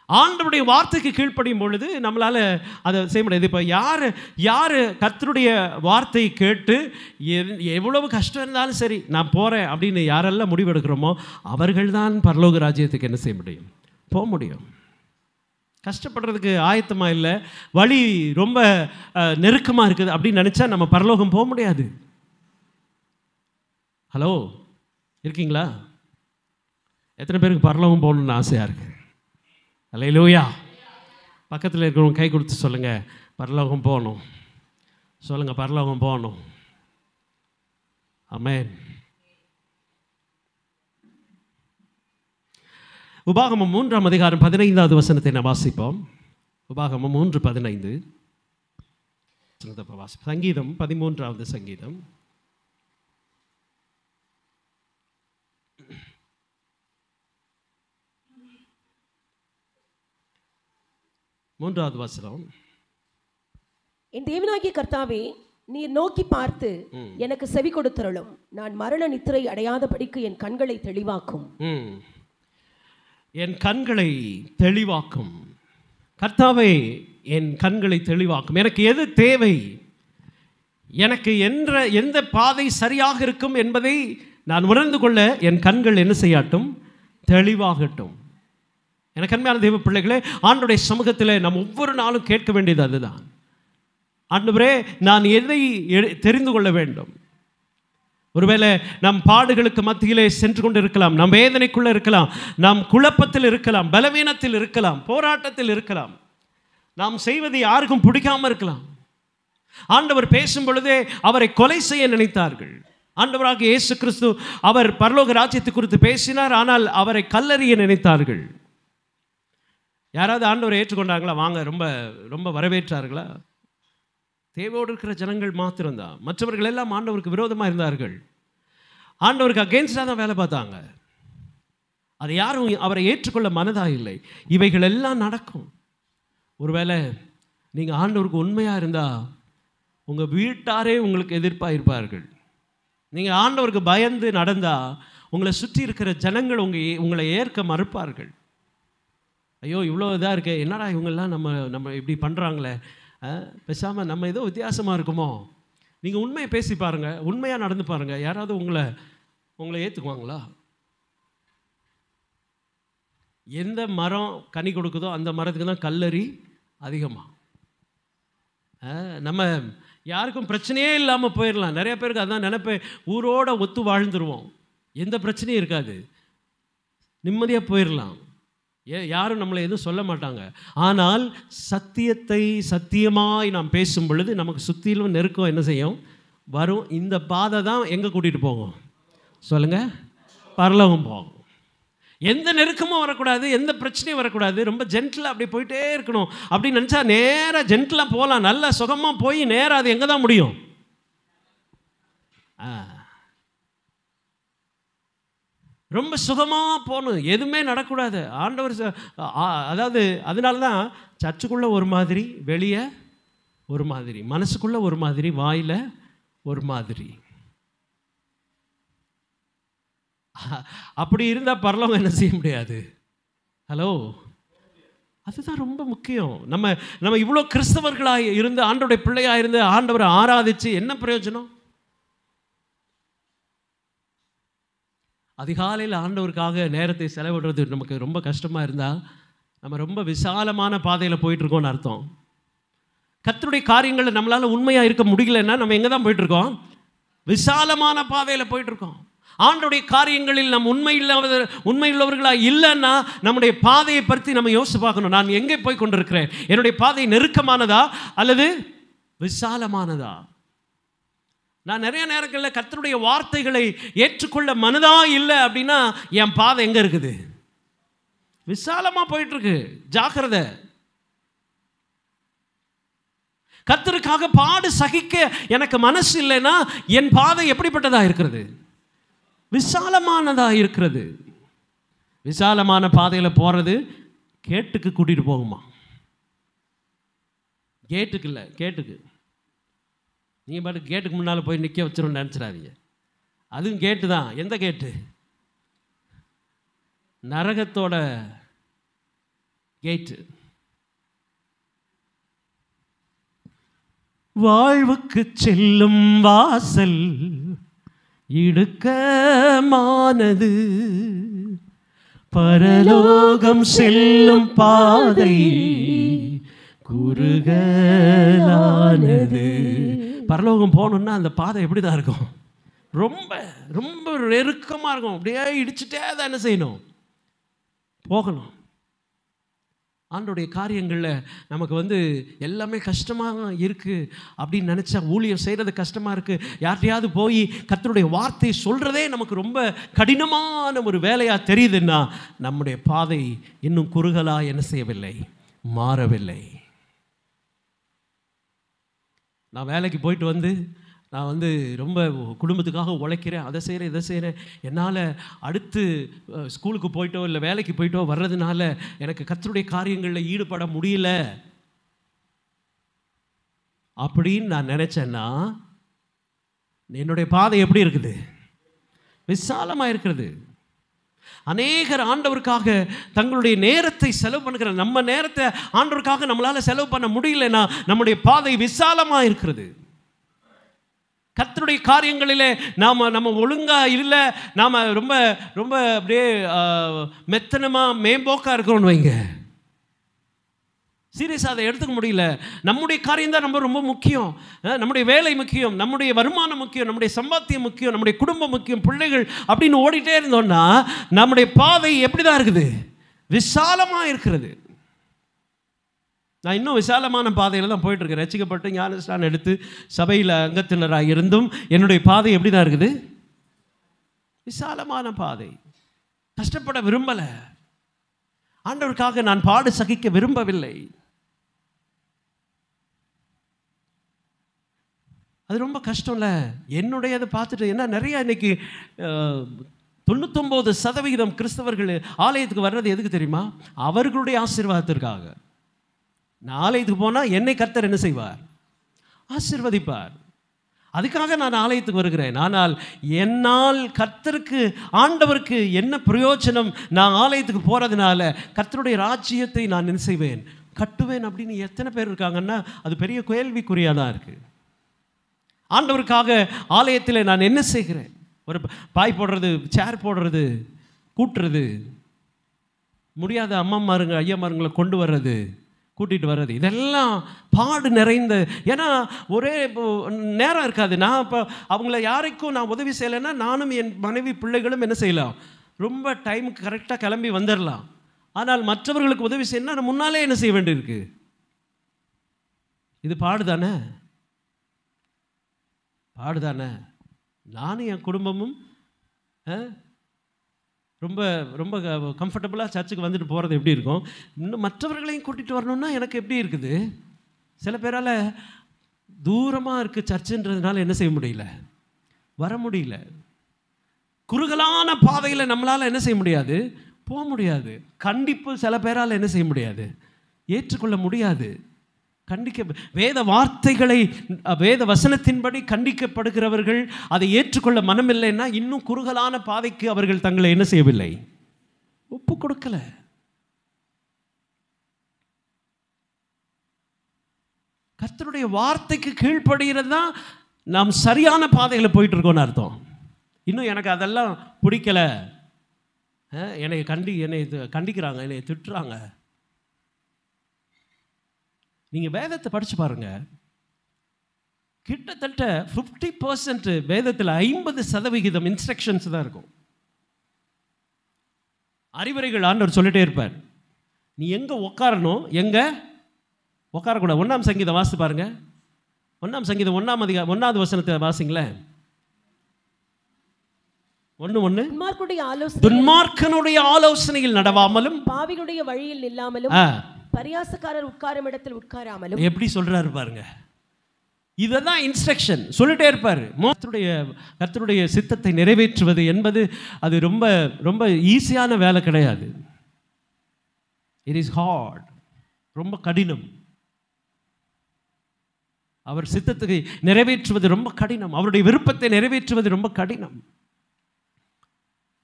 ஆண்டவருடைய வார்த்தைக்கு கீழ்ப்படியும் பொழுது நம்மளால் அதை செய்ய முடியாது. இப்போ யார் கர்த்தருடைய வார்த்தையை கேட்டு எவ்வளவு கஷ்டம் இருந்தாலும் சரி நான் போகிறேன் அப்படின்னு யாரெல்லாம் முடிவெடுக்கிறோமோ அவர்கள்தான் பரலோக ராஜ்யத்துக்கு என்ன செய்ய முடியும், போக முடியும். கஷ்டப்படுறதுக்கு ஆயத்தமாக இல்லை, வழி ரொம்ப நெருக்கமாக இருக்குது அப்படின்னு நினச்சா நம்ம பரலோகம் போக முடியாது. ஹலோ, இருக்கீங்களா? எத்தனை பேருக்கு பரலோகம் போகணுன்னு ஆசையாக இருக்குது? அல்லேலூயா. பக்கத்தில் இருக்கிறவங்க கை கொடுத்து சொல்லுங்கள், பரலோகம் போகணும். சொல்லுங்கள், பரலோகம் போகணும். ஆமென். உபாகமம் 3ஆம் அதிகாரம் 15வது வசனத்தை நான் வாசிப்போம். உபாகமம் 3:15. சங்கீதம் 13வது சங்கீதம் 3வது வசனம். என் தேவனாகிய கர்த்தாவே, நீர் நோக்கி பார்த்து எனக்கு செவி கொடுத்தருளும். நான் மரண நித்திரை அடையாதபடிக்கு என் கண்களை தெளிவாக்கும். என் கண்களை தெளிவாக்கும். கர்த்தாவே, என் கண்களை தெளிவாக்கும். எனக்கு எது தேவை, எனக்கு எந்த பாதை சரியாக இருக்கும் என்பதை நான் உணர்ந்து கொள்ள என் கண்கள் என்ன செய்யட்டும், தெளிவாகட்டும். எனக்கு அன்பான தெய்வ பிள்ளைகளே, ஆண்டவருடைய சமூகத்தில் நாம் ஒவ்வொரு நாளும் கேட்க வேண்டியது அதுதான். ஆண்டவரே, நான் எதை தெரிந்து கொள்ள வேண்டும்? ஒருவேளை நம் பாடுகளுக்கு மத்தியிலே சென்று கொண்டு இருக்கலாம், நம் வேதனைக்குள்ளே இருக்கலாம், நாம் குழப்பத்தில் இருக்கலாம், பலவீனத்தில் இருக்கலாம், போராட்டத்தில் இருக்கலாம், நாம் செய்வது யாருக்கும் பிடிக்காமல் இருக்கலாம். ஆண்டவர் பேசும் பொழுதே அவரை கொலை செய்ய நினைத்தார்கள். ஆண்டவராக இயேசு கிறிஸ்து அவர் பரலோக ராஜ்யத்தை குறித்து பேசினார், ஆனால் அவரை கல்லறிய நினைத்தார்கள். யாராவது ஆண்டவரை ஏற்றுக்கொண்டாங்களா? வாங்க, ரொம்ப ரொம்ப வரவேற்றார்களா? தேவையோடு இருக்கிற ஜனங்கள் மாத்திரம்தான். மற்றவர்கள் எல்லாம் ஆண்டவருக்கு விரோதமாக இருந்தார்கள், ஆண்டவருக்கு அகெயின்ஸ்டாக தான் வேலை பார்த்தாங்க. அது யாரும் அவரை ஏற்றுக்கொள்ள மனதாக இல்லை. இவைகள் எல்லாம் நடக்கும். ஒருவேளை நீங்கள் ஆண்டவருக்கு உண்மையாக இருந்தால் உங்கள் வீட்டாரே உங்களுக்கு எதிர்ப்பாக இருப்பார்கள். நீங்கள் ஆண்டவருக்கு பயந்து நடந்தால் உங்களை சுற்றி இருக்கிற ஜனங்கள் உங்களை ஏற்க மறுப்பார்கள். ஐயோ, இவ்வளோ இதாக இருக்கே, என்னடா இவங்கெல்லாம் நம்ம இப்படி பண்ணுறாங்களே, பேசாமல் நம்ம ஏதோ வித்தியாசமாக இருக்குமோ. நீங்கள் உண்மையை பேசி பாருங்கள், உண்மையாக நடந்து பாருங்கள், யாராவது உங்களை ஏற்றுக்குவாங்களா? எந்த மரம் கனி கொடுக்குதோ அந்த மரத்துக்கு தான் கல்லறி அதிகமாக. நம்ம யாருக்கும் பிரச்சனையே இல்லாமல் போயிடலாம். நிறைய பேருக்கு அதான் நினைப்பேன், ஊரோட ஒத்து வாழ்ந்துருவோம், எந்த பிரச்சனையும் இருக்காது. நிம்மதியாக போயிடலாம். யாரும் நம்மளை எதுவும் சொல்ல மாட்டாங்க. ஆனால் சத்தியத்தை சத்தியமாய் நாம் பேசும் பொழுது நமக்கு சுற்றிலும் நெருக்கம் என்ன செய்யும்? வரும். இந்த பாதை தான் எங்கே கூட்டிகிட்டு போகும் சொல்லுங்கள்? பரலோகம் போகும். எந்த நெருக்கமும் வரக்கூடாது, எந்த பிரச்சனையும் வரக்கூடாது. ரொம்ப ஜென்டிலாக அப்படி போயிட்டே இருக்கணும் அப்படின்னு நினச்சா நேராக ஜென்டிலாக போகலாம். நல்லா சுகமாக போய் நேராக அது எங்கே தான் முடியும்? ரொம்ப சுகமாக போகணும், எதுவுமே நடக்கூடாது. ஆண்டவர் அதாவது அதனால தான் சர்ச்சுக்குள்ளே ஒரு மாதிரி, வெளியே ஒரு மாதிரி, மனசுக்குள்ளே ஒரு மாதிரி, வாயில் ஒரு மாதிரி. அப்படி இருந்தால் பரலோகம் என்ன செய்ய முடியாது? ஹலோ, அதுதான் ரொம்ப முக்கியம். நம்ம இவ்வளோ கிறிஸ்தவர்களாக இருந்து ஆண்டவருடைய பிள்ளையாக இருந்து ஆண்டவரை ஆராதித்து என்ன பிரயோஜனம்? அதிகாலையில் ஆண்டவருக்காக நேரத்தை செலவிடுறது நமக்கு ரொம்ப கஷ்டமாக இருந்தால் நம்ம ரொம்ப விசாலமான பாதையில் போயிட்டுருக்கோம்னு அர்த்தம். கர்த்தருடைய காரியங்களில் நம்மளால் உண்மையாக இருக்க முடியலன்னா நம்ம எங்கே தான் போயிட்டுருக்கோம்? விசாலமான பாதையில் போயிட்டுருக்கோம். ஆண்டவருடைய காரியங்களில் நம்ம உண்மையுள்ளவர்களாக இல்லைன்னா நம்முடைய பாதையை பற்றி நம்ம யோசித்து பார்க்கணும். நான் எங்கே போய் கொண்டிருக்கிறேன்? என்னுடைய பாதை நெருக்கமானதா அல்லது விசாலமானதா? நான் நிறைய நேரங்களில் கர்த்தருடைய வார்த்தைகளை ஏற்றுக்கொள்ள மனதா இல்லை அப்படின்னா என் பாதை எங்கே இருக்குது? விசாலமாக போயிட்டுருக்கு. ஜாக்கிரதை. கர்த்தருக்காக பாடு சகிக்க எனக்கு மனசு இல்லைன்னா என் பாதை எப்படிப்பட்டதாக இருக்கிறது? விசாலமானதாக இருக்கிறது. விசாலமான பாதையில் போகிறது கேட்டுக்கு கூட்டிகிட்டு போகுமா? கேட்டுக்கு இல்லை, கேட்டுக்கு. நீங்கள் பாட்டு கேட்டுக்கு முன்னால் போய் நிற்க வச்சிடணும்னு நினச்சிடாதீங்க. அதுவும் கேட்டு தான். எந்த கேட்டு? நரகத்தோட கேட்டு. வாழ்வுக்கு செல்லும் வாசல் இடுக்கமானது, பரலோகம் செல்லும் பாதை குறுகலானது. பரலோகம் போகணுன்னா அந்த பாதை எப்படி தான் இருக்கும்? ரொம்ப ரொம்ப நெருக்கமாக இருக்கும். அப்படியே இடிச்சுட்டே தான் என்ன செய்யணும்? போகணும். ஆண்டோடைய காரியங்களில் நமக்கு எல்லாமே கஷ்டமாக இருக்குது அப்படின்னு நினச்சா, ஊழியம் செய்கிறது கஷ்டமாக இருக்குது, யார்கிட்டையாவது போய் கர்த்தருடைய வார்த்தை சொல்கிறதே நமக்கு ரொம்ப கடினமான ஒரு வேலையாக தெரியுதுன்னா நம்முடைய பாதை இன்னும் குறுகலாக என்ன செய்யவில்லை? மாறவில்லை. நான் வேலைக்கு போயிட்டு நான் ரொம்ப குடும்பத்துக்காக உழைக்கிறேன், அதை செய்கிறேன், இதை செய்கிறேன். என்னால் அடுத்து ஸ்கூலுக்கு போயிட்டோ இல்லை வேலைக்கு போயிட்டோ வர்றதுனால எனக்கு கர்த்தருடைய காரியங்களில் ஈடுபட முடியல அப்படின்னு நான் நினச்சேன்னா என்னுடைய பாதை எப்படி இருக்குது? விசாலமாக இருக்கிறது. அநேகர் ஆண்டவருக்காக தங்களுடைய நேரத்தை செலவு பண்ணுகிற நம்ம நேரத்தை ஆண்டவருக்காக நம்மளால் செலவு பண்ண முடியலன்னா நம்முடைய பாதை விசாலமாக இருக்கிறது. கர்த்தருடைய காரியங்களிலே நம்ம ஒழுங்காக இல்லை, நாம் ரொம்ப ரொம்ப அப்படியே மெத்தனமாக மேம்போக்காக இருக்கிறோன்னு வைங்க, சீரியஸாக அதை எடுத்துக்க முடியல. நம்முடைய காரியம் தான் நம்ம ரொம்ப முக்கியம். நம்முடைய வேலை முக்கியம், நம்முடைய வருமானம் முக்கியம், நம்முடைய சம்பாத்தியம் முக்கியம், நம்முடைய குடும்பம் முக்கியம், பிள்ளைகள் அப்படின்னு ஓடிட்டே இருந்தோம்னா நம்முடைய பாதை எப்படி தான் இருக்குது? விசாலமாக இருக்கிறது. நான் இன்னும் விசாலமான பாதையில் தான் போயிட்டுருக்கேன். ரட்சிக்கப்பட்டு ஞானஸ்நானம் எடுத்து சபையில் அங்கத்தினராக இருந்தும் என்னுடைய பாதை எப்படி தான் இருக்குது? விசாலமான பாதை. கஷ்டப்பட விரும்பலை. ஆண்டவருக்காக நான் பாடு சகிக்க விரும்பவில்லை. அது ரொம்ப கஷ்டம்ல. என்னுடையதை பார்த்துட்டு என்ன நிறைய இன்னைக்கு 99% கிறிஸ்தவர்கள் ஆலயத்துக்கு வர்றது எதுக்கு தெரியுமா? அவர்களுடைய ஆசீர்வாதத்திற்காக. நான் ஆலயத்துக்கு போனால் என்னை கர்த்தர் என்ன செய்வார்? ஆசீர்வதிப்பார். அதுக்காக நான் ஆலயத்துக்கு வருகிறேன். ஆனால் என்னால் கர்த்தருக்கு ஆண்டவருக்கு என்ன பிரயோஜனம்? நான் ஆலயத்துக்கு போகிறதுனால கர்த்தருடைய ராஜ்யத்தை நான் என்ன செய்வேன்? கட்டுவேன் அப்படின்னு எத்தனை பேர் இருக்காங்கன்னா அது பெரிய கேள்விக்குறியாக தான் இருக்குது. ஆண்டவருக்காக ஆலயத்தில் நான் என்ன செய்கிறேன்? ஒரு பாய் போடுறது, சேர் போடுறது, கூட்டுறது, முடியாத அம்மாமாருங்க ஐயாமாருங்களை கொண்டு வர்றது, கூட்டிகிட்டு வர்றது, இதெல்லாம் பாடு நிறைந்த. ஏன்னா ஒரே நேரம் இருக்காது. நான் இப்போ அவங்கள யாருக்கும் நான் உதவி செய்யலைன்னா நானும் என் மனைவி பிள்ளைகளும் என்ன செய்யலாம்? ரொம்ப டைமுக்கு கரெக்டாக கிளம்பி வந்துடலாம். ஆனால் மற்றவர்களுக்கு உதவி செய்யணும்னா நம்ம முன்னாலே என்ன செய்ய வேண்டியிருக்கு? இது பாடுதானே? பாடுதானே? நானும் என் குடும்பமும் ரொம்ப ரொம்ப கம்ஃபர்டபுளாக சர்ச்சுக்கு வந்துட்டு போகிறது எப்படி இருக்கும்? இன்னும் மற்றவர்களையும் கூட்டிகிட்டு வரணும்னா எனக்கு எப்படி இருக்குது? சில பேரால் தூரமாக இருக்குது சர்ச்சுன்றதுனால என்ன செய்ய முடியல, வர முடியல. குறுகலான பாதையில் நம்மளால் என்ன செய்ய முடியாது, போக முடியாது. கண்டிப்பு சில பேரால் என்ன செய்ய முடியாது, ஏற்றுக்கொள்ள முடியாது. வேத வார்த்தைகளை, வேத வசனத்தின்படி கண்டிக்கப்படுகிறவர்கள் அதை ஏற்றுக்கொள்ள மனமில்லைன்னா இன்னும் குறுகலான பாதைக்கு அவர்கள் தங்களை என்ன செய்யவில்லை, ஒப்பு கொடுக்கல. கர்த்தருடைய வார்த்தைக்கு கீழ்ப்படுகிறது தான் நாம் சரியான பாதையில் போயிட்டு இருக்கோம்னு அர்த்தம். இன்னும் எனக்கு அதெல்லாம் பிடிக்கல, என்னை கண்டிக்கிறாங்க, என்னை திட்டுறாங்க. நீங்கள் வேதத்தை படித்து பாருங்கள். கிட்டத்தட்ட 50% வேதத்தில் 50% இன்ஸ்ட்ரக்ஷன்ஸ் தான் இருக்கும். அறிவுரைகள் ஆண்டவர் சொல்லிட்டே இருப்பார். நீ எங்கே உட்காரணும், எங்கே உட்காரக்கூடாது. 1ஆம் சங்கீதம் வாசித்து பாருங்க. 1ஆம் சங்கீதம் 1வது வசனத்தை வாசிங்களேன். 1 துன்மார்க்கனுடைய ஆலோசனையில் நடவாமலும் பாவிகளுடைய வழியில் நில்லாமலும் பரியாசக்காரர் உட்காரும் இடத்தில் உட்காராமலும். எப்படி சொல்றாரு பாருங்க. இதெல்லாம் இன்ஸ்ட்ரக்ஷன் சொல்லிட்டே இருப்பார். கர்த்தருடைய சித்தத்தை நிறைவேற்றுவது என்பது அது ரொம்ப ரொம்ப ஈஸியான வேலை கிடையாது. இட் இஸ் ஹார்ட், ரொம்ப கடினம். அவர் சித்தத்தை நிறைவேற்றுவது ரொம்ப கடினம். அவருடைய விருப்பத்தை நிறைவேற்றுவது ரொம்ப கடினம்.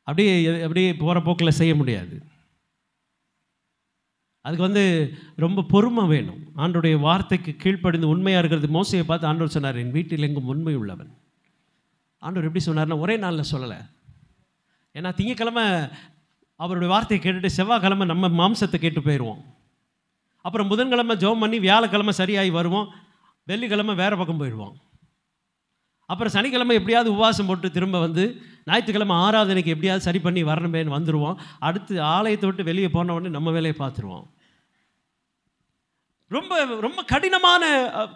அப்படியே அப்படியே போகிற போக்கில் செய்ய முடியாது. அதுக்கு ரொம்ப பொறுமை வேணும். ஆண்டவருடைய வார்த்தைக்கு கீழ்ப்படிந்து உண்மையாக இருக்கிறது. மோசையை பார்த்து ஆண்டவர் சொன்னார், என் வீட்டில் எங்கும் உண்மை உள்ளவன். ஆண்டவர் எப்படி சொன்னார்னா ஒரே நாளில் சொல்லலை. ஏன்னா திங்கக்கிழமை அவருடைய வார்த்தையை கேட்டுட்டு செவ்வாய்க்கிழமை நம்ம மாம்சத்தை கேட்டு போயிடுவோம். அப்புறம் புதன்கிழமை ஜெபம் பண்ணி வியாழக்கிழமை சரியாகி வருவோம், வெள்ளிக்கிழமை வேறு பக்கம் போயிடுவோம். அப்புறம் சனிக்கிழமை எப்படியாவது உபவாசம் போட்டு திரும்ப ஞாயிற்றுக்கிழமை ஆராதனைக்கு எப்படியாவது சரி பண்ணி வரணுமேன்னு வந்துடுவோம். அடுத்து ஆலயத்தை விட்டு வெளியே போன உடனே நம்ம வேலையை பார்த்துருவோம். ரொம்ப ரொம்ப கடினமான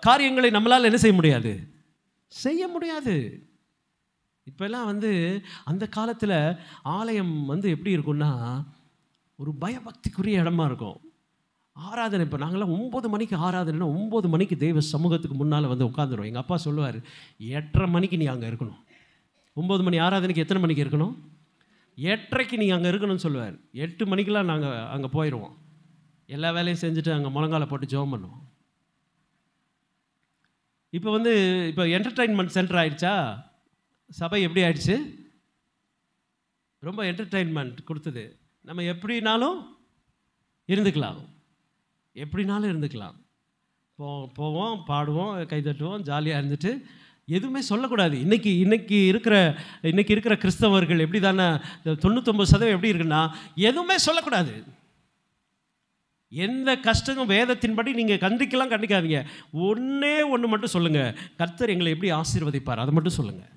காரியங்களை நம்மளால் என்ன செய்ய முடியாது, செய்ய முடியாது. இப்போல்லாம் அந்த காலத்தில் ஆலயம் எப்படி இருக்குன்னா ஒரு பயபக்திக்குரிய இடமா இருக்கும். ஆராதனை இப்போ நாங்களாம் 9 மணிக்கு ஆராதனைனா 9 மணிக்கு தெய்வ சமூகத்துக்கு முன்னால் உட்காந்துருவோம். எங்கள் அப்பா சொல்லுவார், 8:30 மணிக்கு நீ அங்கே இருக்கணும். 9 மணி ஆராதனைக்கு எத்தனை மணிக்கு இருக்கணும்? 8:30க்கு நீ அங்கே இருக்கணும்னு சொல்லுவார். 8 மணிக்கெலாம் நாங்கள் அங்கே போயிடுவோம். எல்லா வேலையும் செஞ்சுட்டு அங்கே முழங்கால போட்டு ஜெபம் பண்ணுவோம். இப்போ இப்போ என்டர்டெயின்மெண்ட் சென்டர் ஆயிடுச்சா? சபை எப்படி ஆயிடுச்சு? ரொம்ப என்டர்டெயின்மெண்ட் கொடுத்தது. நம்ம எப்படினாலும் இருந்துக்கலாம், எப்படினாலும் இருந்துக்கலாம். போவோம், பாடுவோம், கைதட்டுவோம், ஜாலியாக இருந்துட்டு எதுவுமே சொல்லக்கூடாது. இன்னைக்கு இருக்கிற கிறிஸ்தவர்கள் எப்படி தானே 99% எப்படி இருக்குன்னா எதுவுமே சொல்லக்கூடாது. எந்த கஷ்டமும் வேதத்தின்படி நீங்கள் கண்டிக்காதீங்க. ஒன்று மட்டும் சொல்லுங்கள், கர்த்தர் எங்களை எப்படி ஆசீர்வதிப்பார், அதை மட்டும் சொல்லுங்கள்.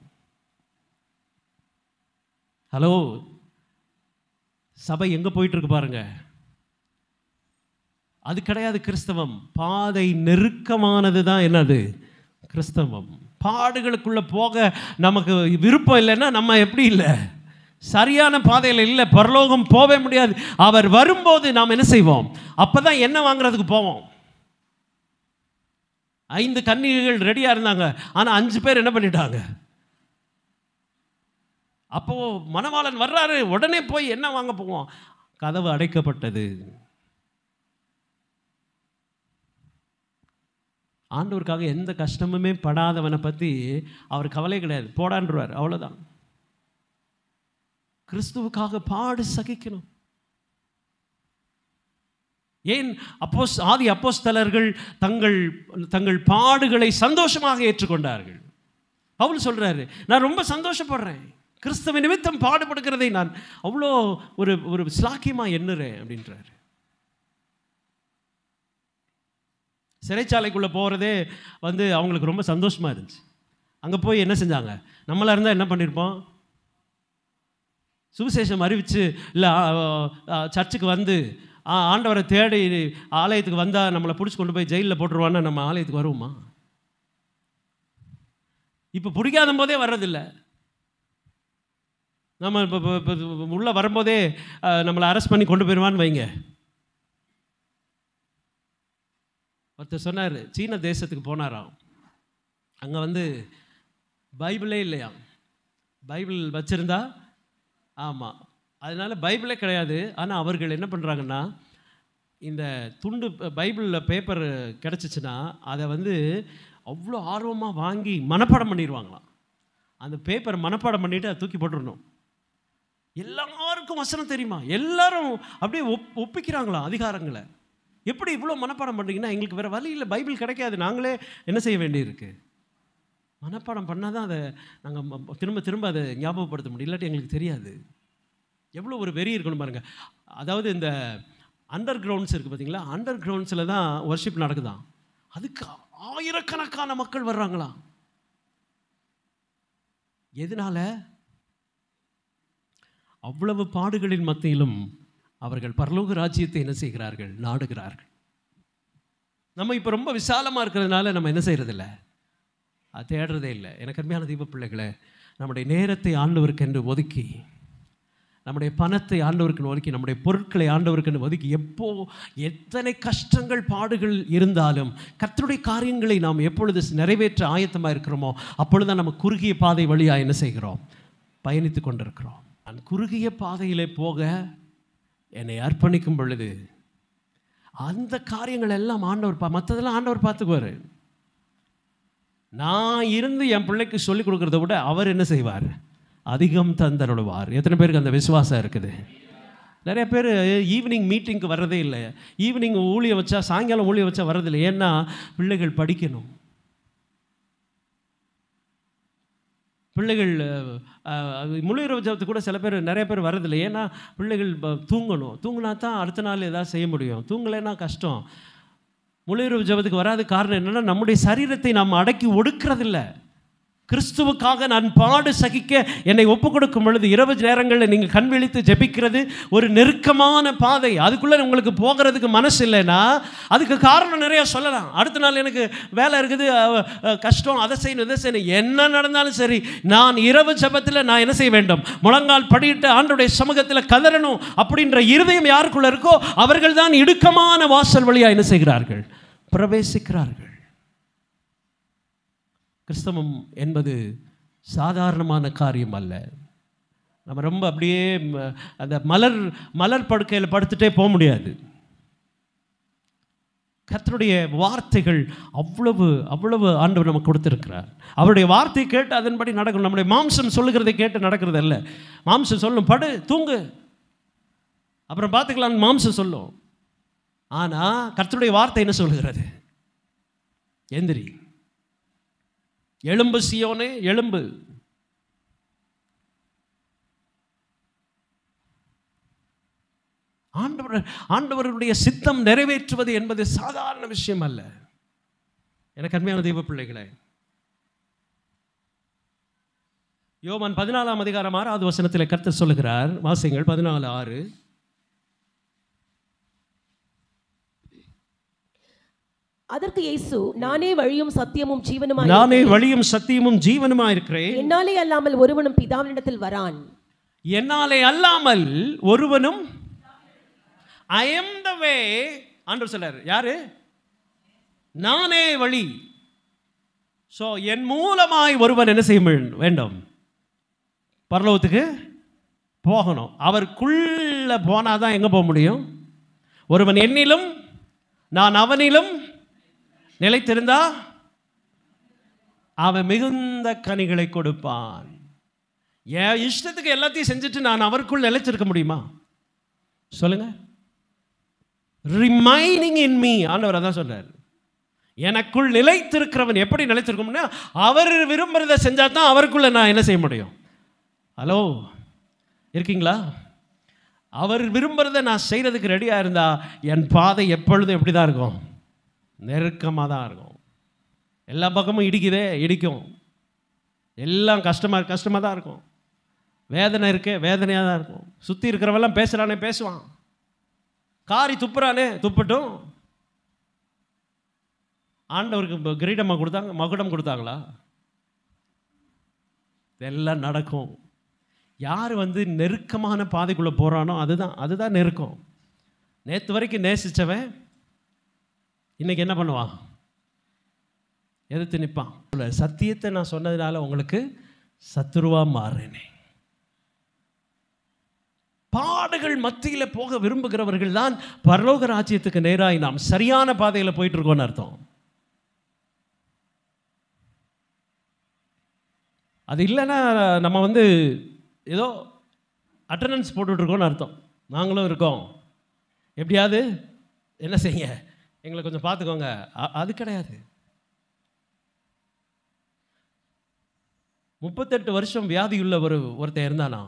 ஹலோ, சபை எங்கே போயிட்டுருக்கு பாருங்க. அது கிடையாது கிறிஸ்தவம். பாதை நெருக்கமானது தான் என்னது கிறிஸ்தவம். பாடுகளுக்குள்ளே போக நமக்கு விருப்பம் இல்லைன்னா நம்ம எப்படி இல்லை, சரியான பாதையில் இல்லை, பரலோகம் போவே முடியாது. அவர் வரும்போது நாம் என்ன செய்வோம்? அப்போ தான் என்ன வாங்குறதுக்கு போவோம். 5 கன்னிகைகள் ரெடியாக இருந்தாங்க, ஆனால் 5 பேர் என்ன பண்ணிட்டாங்க? அப்போ மணவாளன் வர்றாரு, உடனே போய் என்ன வாங்க போவோம்? கதவு அடைக்கப்பட்டது. ஆண்டவருக்காக எந்த கஷ்டமுமே படாதவனை பற்றி அவர் கவலை கிடையாது, போடான்றார், அவ்வளோதான். கிறிஸ்துவுக்காக பாடு சகிக்கணும். ஏன் ஆதி அப்போஸ்தலர்கள் தங்கள் பாடுகளை சந்தோஷமாக ஏற்றுக்கொண்டார்கள். பவுல் சொல்றாரு, நான் ரொம்ப சந்தோஷப்படுறேன், கிறிஸ்துவ நிமித்தம் பாடுபடுகிறதை நான் அவ்வளோ ஒரு ஸ்லாக்கியமாக எண்ணுறேன் அப்படின்றாரு. சிறைச்சாலைக்குள்ளே போகிறதே அவங்களுக்கு ரொம்ப சந்தோஷமாக இருந்துச்சு. அங்கே போய் என்ன செஞ்சாங்க? நம்மளாக இருந்தால் என்ன பண்ணியிருப்போம்? சுவிசேஷம் அறிவித்து இல்லை சர்ச்சுக்கு வந்து ஆண்டவரை தேடி ஆலயத்துக்கு வந்தால் நம்மளை பிடிச்சி கொண்டு போய் ஜெயிலில் போட்டுருவான்னா நம்ம ஆலயத்துக்கு வருவோமா? இப்போ பிடிக்காத போதே வர்றதில்லை. நம்ம இப்போ உள்ளே வரும்போதே நம்மளை அரெஸ்ட் பண்ணி கொண்டு போயிடுவான்னு வைங்க. ஒருத்தர் சொன்னார், சீன தேசத்துக்கு போனாராம். அங்கே வந்து பைபிளே இல்லையா, பைபிள் வச்சுருந்தா ஆமாம், அதனால் பைபிளே கிடையாது. ஆனால் அவர்கள் என்ன பண்ணுறாங்கன்னா, இந்த துண்டு பைபிளில் பேப்பர் கிடச்சிச்சின்னா அதை வந்து அவ்வளோ ஆர்வமாக வாங்கி மனப்பாடம் பண்ணிடுவாங்களாம். அந்த பேப்பரை மனப்பாடம் பண்ணிவிட்டு அதை தூக்கி போட்டுடணும். எல்லாருக்கும் வசனம் தெரியுமா, எல்லாரும் அப்படியே ஒப்பிக்கிறாங்களாம் அதிகாரங்களை. எப்படி இவ்வளோ மனப்பாடம் பண்ணுறீங்கன்னா, எங்களுக்கு வேறு வழி இல்லை, பைபிள் கிடைக்காது, நாங்களே என்ன செய்ய வேண்டியிருக்கு, மனப்பாடம் பண்ணால் தான் அதை நாங்கள் திரும்ப திரும்ப அதை ஞாபகப்படுத்த முடியும், இல்லாட்டி எங்களுக்கு தெரியாது. எவ்வளோ ஒரு வெறி இருக்கணும் பாருங்கள். அதாவது இந்த அண்டர் கிரவுண்ட்ஸ் இருக்குது பார்த்தீங்களா, அண்டர் கிரவுண்ட்ஸில் தான் வர்ஷிப் நடக்குதான், அதுக்கு ஆயிரக்கணக்கான மக்கள் வர்றாங்களாம். எதனால? அவ்வளவு பாடுகளின் மத்தியிலும் அவர்கள் பரலோக ராஜ்யத்தை என்ன செய்கிறார்கள், நாடுகிறார்கள். நம்ம இப்போ ரொம்ப விசாலமாக இருக்கிறதுனால நம்ம என்ன செய்கிறதில்ல, அது தேடுறதே இல்லை. எனக்கு அருமையான தெய்வ பிள்ளைகளை, நம்முடைய நேரத்தை ஆண்டவருக்கு என்று ஒதுக்கி, நம்முடைய பணத்தை ஆண்டவருக்கு ஒதுக்கி, நம்முடைய பொருட்களை ஆண்டவருக்கு ஒதுக்கி, எப்போ எத்தனை கஷ்டங்கள் பாடுகள் இருந்தாலும் கர்த்தருடைய காரியங்களை நாம் எப்பொழுது நிறைவேற்ற ஆயத்தமாக இருக்கிறோமோ அப்பொழுது தான் நம்ம குறுகிய பாதை வழியாக என்ன செய்கிறோம், பயணித்து கொண்டிருக்கிறோம். நான் குறுகிய பாதையிலே போக என்னை அர்ப்பணிக்கும் பொழுது அந்த காரியங்கள் எல்லாம் ஆண்டவர் மற்றதெல்லாம் ஆண்டவர் பார்த்துக்குவார். நான் இருந்து என் பிள்ளைக்கு சொல்லிக் கொடுக்குறத விட அவர் என்ன செய்வார், அதிகம் தந்தருள்வார். எத்தனை பேருக்கு அந்த விசுவாசம் இருக்குது? நிறைய பேர் ஈவினிங் மீட்டிங்க்கு வர்றதே இல்லை. ஈவினிங் ஊழிய வச்சா, சாயங்காலம் ஊழிய வச்சா வர்றதில்லை. ஏன்னா பிள்ளைகள் படிக்கணும், பிள்ளைகள் முழுஇரவு ஜபத்துக்கு கூட சில பேர், நிறைய பேர் வர்றதில்லை. ஏன்னா பிள்ளைகள் தூங்கணும், தூங்கினா தான் அடுத்த நாள் ஏதாவது செய்ய முடியும், தூங்கலைன்னா கஷ்டம். முழுஇரவு ஜபத்துக்கு வராத காரணம் என்னென்னா, நம்முடைய சரீரத்தை நாம் அடக்கி ஒடுக்கிறதில்ல. கிறிஸ்துவுக்காக நான் பாடு சகிக்க என்னை ஒப்புக் கொடுக்கும் பொழுது இரவு நேரங்களில் நீங்கள் கண் விழித்து ஜெபிக்கிறது ஒரு நெருக்கமான பாதை. அதுக்குள்ளே உங்களுக்கு போகிறதுக்கு மனசு இல்லைன்னா அதுக்கு காரணம் நிறையா சொல்லலாம். அடுத்த நாள் எனக்கு வேலை இருக்குது, கஷ்டம், அதை செய்யணும், இதை செய்யணும், என்ன நடந்தாலும் சரி, நான் இரவு ஜெபத்தில் நான் என்ன செய்ய வேண்டும், முழங்கால் படியிட்டு ஆண்டவருடைய சமூகத்தில் கதறணும் அப்படின்ற இருதயம் யாருக்குள்ள இருக்கோ அவர்கள் தான் இடுக்கமான வாசல் வழியாக என்ன செய்கிறார்கள், பிரவேசிக்கிறார்கள். கிறிஸ்தவம் என்பது சாதாரணமான காரியம் அல்ல. நம்ம ரொம்ப அப்படியே அந்த மலர் படுக்கையில் படுத்துட்டே போக முடியாது. கர்த்தருடைய வார்த்தைகள் அவ்வளவு அவ்வளவு ஆண்டவர் நமக்கு கொடுத்திருக்கிறார். அவருடைய வார்த்தை கேட்டு அதன்படி நடக்கணும். நம்முடைய மாம்சம் சொல்லுகிறதை கேட்டு நடக்கிறது அல்ல. மாம்சம் சொல்லும் படு தூங்கு அப்புறம் பார்த்துக்கலான்னு மாம்சம் சொல்லும். ஆனால் கர்த்தருடைய வார்த்தை என்ன சொல்லுகிறது, எந்திரி, எழும்பு சியோனே எழும்பு. ஆண்டவருடைய சித்தம் நிறைவேற்றுவது என்பது சாதாரண விஷயம் அல்ல. எனக்கு அருமையான தெய்வ பிள்ளைகளே, யோவான் 14ஆம் அதிகாரம் 6வது வசனத்தில் கர்த்தர் சொல்லுகிறார், வாசிங்கள் 14:6. அதற்கு இயேசு, நானே வழியும் சத்தியமும் ஜீவனுமாய், நானே வழியும் சத்தியமும் ஜீவனுமாய் இருக்கிறேன், என்னாலே அல்லாமல் ஒருவனும் பிதாவினிடத்தில் வரான், என்னாலே அல்லாமல் ஒருவனும், I am the way. ஆண்டவர் சொல்றார், யாரு, நானே வழி. ஸோ என் மூலமாய் ஒருவன் என்ன செய்ய வேண்டும், பரலோகத்துக்கு போகணும். அவருக்குள்ள போனாதான் எங்க போக முடியும். ஒருவன் என்னிலும் நான் அவனிலும் நிலைத்திருந்தா அவன் மிகுந்த கனிகளை கொடுப்பான். என் இஷ்டத்துக்கு எல்லாத்தையும் செஞ்சுட்டு நான் அவருக்குள் நிலைத்திருக்க முடியுமா சொல்லுங்க? ரிமைனிங் இன் மீ, ஆண்டவர் அதான் சொல்றார். எனக்குள் நிலைத்திருக்கிறவன் எப்படி நிலைத்திருக்கணும்னா அவர் விரும்புறதை செஞ்சா தான் அவருக்குள்ள நான் என்ன செய்ய முடியும். ஹலோ, இருக்கீங்களா? அவர் விரும்புறதை நான் செய்யறதுக்கு ரெடியாக இருந்தா என் பாதை எப்பொழுதும் எப்படி தான் இருக்கும், நெருக்கமாக தான் இருக்கும். எல்லா பக்கமும் இடிக்குதே, இடிக்கும், எல்லாம் கஷ்டமாக தான் இருக்கும். வேதனை இருக்கே, வேதனையாக தான் இருக்கும். சுற்றி இருக்கிறவெல்லாம் பேசுகிறானே பேசுவான், காரி துப்புறானே துப்பட்டும். ஆண்டவருக்கு கிரீடமாக கொடுத்தாங்க, மகுடம் கொடுத்தாங்களா? இதெல்லாம் நடக்கும். யார் நெருக்கமான பாதைக்குள்ளே போகிறானோ அதுதான் நெருக்கம். நேற்று வரைக்கும் நேசித்தவன் இன்றைக்கி என்ன பண்ணுவான்? எதிர்த்து நிற்பான். சத்தியத்தை நான் சொன்னதுனால உங்களுக்கு சத்துருவாக மாறுறேனே. பாடுகள் மத்தியில் போக விரும்புகிறவர்கள் தான் பரலோக ராஜ்யத்துக்கு நேராக நாம் சரியான பாதையில் போயிட்டு இருக்கோம்னு அர்த்தம். அது இல்லைன்னா நம்ம ஏதோ அட்டண்டன்ஸ் போட்டுட்ருக்கோன்னு அர்த்தம். நாங்களும் இருக்கோம், எப்படியாவது என்ன செய்ய எங்களை கொஞ்சம் பார்த்துக்கோங்க, அது கிடையாது. 38 வருஷம் வியாதியுள்ள ஒருத்தன் இருந்தானா,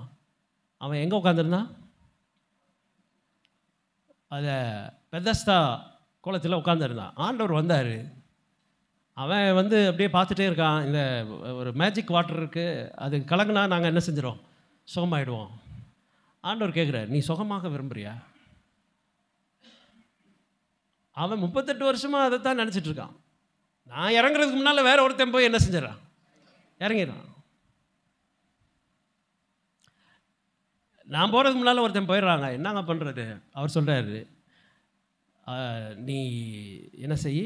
அவன் எங்கே உட்காந்துருந்தான்? அதை பெதஸ்தா குளத்தில் உட்காந்துருந்தான். ஆண்டவர் வந்தார். அவன் அப்படியே பார்த்துட்டே இருக்கான். இந்த ஒரு மேஜிக் வாட்டர் இருக்குது, அது கலங்கினா நாங்கள் என்ன செஞ்சிடும்? சுகமாயிடுவோம். ஆண்டவர் கேட்குறார், நீ சுகமாக விரும்புறியா? அவன் 38 வருஷமாக அதை தான் நினச்சிட்ருக்கான். நான் இறங்குறதுக்கு முன்னால் வேற ஒருத்தன் போய் என்ன செஞ்சிடறான்? இறங்கிடுறான். நான் போகிறதுக்கு முன்னால் ஒருத்தன் போயிடுறாங்க. என்னங்க பண்ணுறது? அவர் சொல்கிறாரு, நீ என்ன செய்,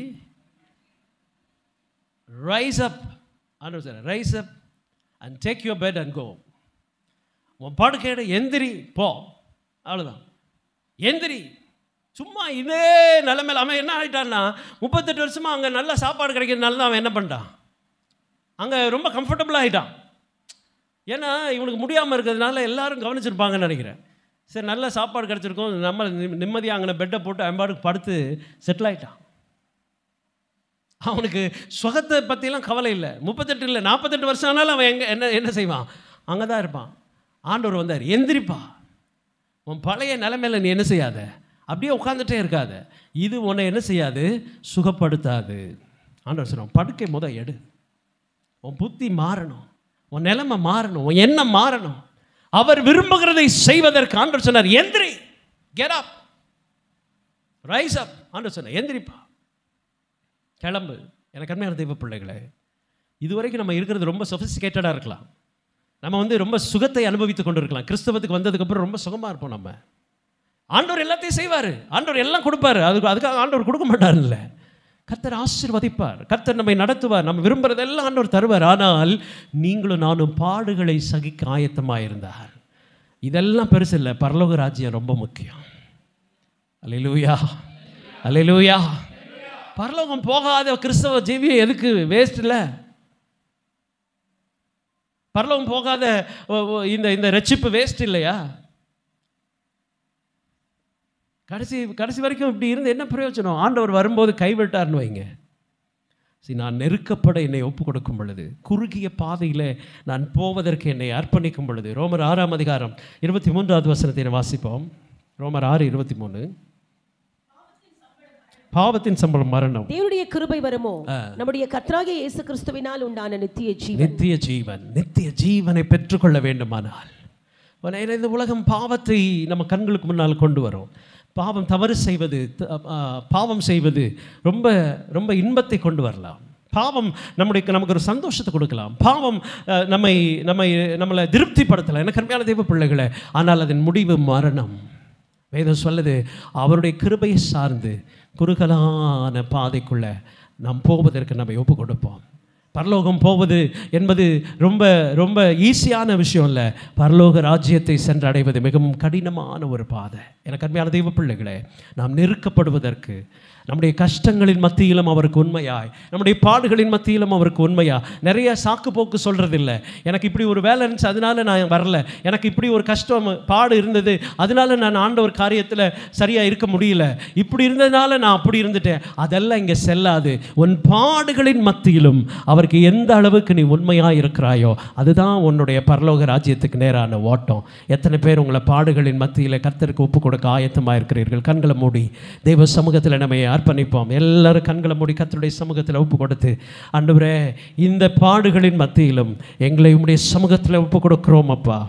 ரைஸ் அப். ஆண்டவர் sir, rise up and take your bed and go. உன் படுக்கையிட எந்திரி போ, அவ்வளோதான். எந்திரி. சும்மா இதே நிலைமையில் அவன் என்ன ஆகிட்டான்னா, 38 வருஷமாக அங்கே நல்ல சாப்பாடு கிடைக்கிறதுனால தான் அவன் என்ன பண்ணிட்டான், அங்கே ரொம்ப கம்ஃபர்டபுளாக ஆகிட்டான். ஏன்னா இவனுக்கு முடியாமல் இருக்கிறதுனால எல்லாரும் கவனிச்சிருப்பாங்கன்னு நினைக்கிறேன். சரி, நல்ல சாப்பாடு கிடச்சிருக்கும், நம்ம நிம்மதியாக அங்கே பெட்டை போட்டு அம்பாடுக்கு படுத்து செட்டில் ஆகிட்டான். அவனுக்கு சுகத்தை பற்றிலாம் கவலை இல்லை. 38 இல்லை, 48 வருஷம் ஆனாலும் அவன் என்ன செய்வான்? அங்கே தான் இருப்பான். ஆண்டவர் வந்தார், எந்திரிப்பா, உன் பழைய நிலைமையில் நீ என்ன செய்யாத, அப்படியே உட்காந்துட்டே இருக்காத. இது உன்னை என்ன செய்யாது? சுகப்படுத்தாது. ஆண்டவர் சொல்லுவான், படுக்கை எடு. உன் புத்தி மாறணும், உன் நிலைமை மாறணும், உன் எண்ணம் மாறணும். அவர் விரும்புகிறதை செய்வதற்கு ஆண்டவர் சொன்னார், எந்திரி, கெட் அப், ரைஸ் அப். ஆண்டவர் சொன்னார், எந்திரிப்பா, கிளம்பு. எனக்கு அருமையான தெய்வ பிள்ளைகளே, இதுவரைக்கும் நம்ம இருக்கிறது ரொம்ப சொஃபிஸ்டிகேட்டடாக இருக்கலாம். நம்ம ரொம்ப சுகத்தை அனுபவித்து கொண்டு இருக்கலாம். கிறிஸ்தவத்துக்கு வந்ததுக்கப்புறம் ரொம்ப சுகமாக இருப்போம். நம்ம ஆண்டவர் எல்லாத்தையும் செய்வார், ஆண்டவர் எல்லாம் கொடுப்பார். அதுக்காக ஆண்டவர் கொடுக்க மாட்டார் இல்லை. கர்த்தர் ஆசீர்வதிப்பார், கர்த்தர் நம்மை நடத்துவார், நம்ம விரும்புகிறதெல்லாம் ஆண்டவர் தருவார். ஆனால் நீங்களும் நானும் பாடுகளை சகிக்க ஆயத்தமாக இருந்தார். இதெல்லாம் பெருசு இல்லை, பரலோக ராஜ்யம் ரொம்ப முக்கியம். அல்லேலூயா, அல்லேலூயா. பரலோகம் போகாத கிறிஸ்தவ ஜீவியம் எதுக்கு? வேஸ்ட் இல்லை. பரலோகம் போகாத இந்த ரட்சிப்பு வேஸ்ட் இல்லையா? கடைசி வரைக்கும் இப்படி இருந்து என்ன பிரயோஜனம்? ஆண்டவர் வரும்போது கைவிட்டார்னு வைங்க. நான் நெருக்கப்பட என்னை ஒப்பு கொடுக்கும் பொழுது, குறுகிய பாதையில் நான் போவதற்கு என்னை அர்ப்பணிக்கும் பொழுது, ரோமர் 6ஆம் அதிகாரம் 23வது வசனத்தை வாசிப்போம். ரோமர் 6:23. பாவத்தின் சம்பளம் மரணம், தேவனுடைய கிருபை வருமோ நம்முடைய கர்த்தராகிய இயேசு கிறிஸ்துவினால் உண்டான நித்திய ஜீவன். நித்திய ஜீவன், நித்திய ஜீவனை பெற்றுக்கொள்ள வேண்டுமானால் இந்த உலகம் பாவத்தை நம்ம கண்களுக்கு முன்னால் கொண்டு வரும். தவறு செய்வது, பாவம் செய்வது ரொம்ப ரொம்ப இன்பத்தை கொண்டு வரலாம். பாவம் நமக்கு ஒரு சந்தோஷத்தை கொடுக்கலாம். பாவம் நம்மளை திருப்திப்படுத்தலாம். எனக்கு அருமையான தெய்வ பிள்ளைகளை, ஆனால் அதன் முடிவு மரணம். வேதம் சொல்லுது, அவருடைய கிருபையை சார்ந்து குறுகலான பாதைக்குள்ள நாம் போவதற்கு நம்ம ஒப்பு கொடுப்போம். பரலோகம் போவது என்பது ரொம்ப ரொம்ப ஈஸியான விஷயம் இல்லை. பரலோக ராஜ்யத்தை சென்றடைவது மிகவும் கடினமான ஒரு பாதை. எனக்கு அருமையான தெய்வ பிள்ளைகளே, நாம் நெருக்கப்படுவதற்கு, நம்முடைய கஷ்டங்களின் மத்தியிலும் அவருக்கு உண்மையாய், நம்முடைய பாடுகளின் மத்தியிலும் அவருக்கு உண்மையாக, நிறைய சாக்கு போக்கு சொல்கிறதில்லை. எனக்கு இப்படி ஒரு வேலை இருந்துச்சு அதனால நான் வரல, எனக்கு இப்படி ஒரு கஷ்டம் பாடு இருந்தது அதனால நான் ஆண்டவர் காரியத்தில் சரியாக இருக்க முடியல, இப்படி இருந்ததுனால நான் அப்படி இருந்துட்டேன், அதெல்லாம் இங்கே செல்லாது. உன் பாடுகளின் மத்தியிலும் அவருக்கு எந்த அளவுக்கு நீ உண்மையாக இருக்கிறாயோ அதுதான் உன்னுடைய பரலோக ராஜ்யத்துக்கு நேரான ஓட்டம். எத்தனை பேர் உங்களை பாடுகளின் மத்தியில் கர்த்தருக்கு ஒப்பு கொடுக்க ஆயத்தமாக இருக்கிறீர்கள்? கண்களை மூடி தெய்வ சமூகத்தில் நம்ம அர்ப்பணிப்போம். எல்லாரும் கண்களை மூடி கர்த்தருடைய சமூகத்தில் ஒப்பு கொடுத்து, ஆண்டவரே இந்த பாடுகளின் மத்தியிலும் எங்களை உம்முடைய சமூகத்தில் ஒப்பு கொடுக்கிறோம் அப்பா.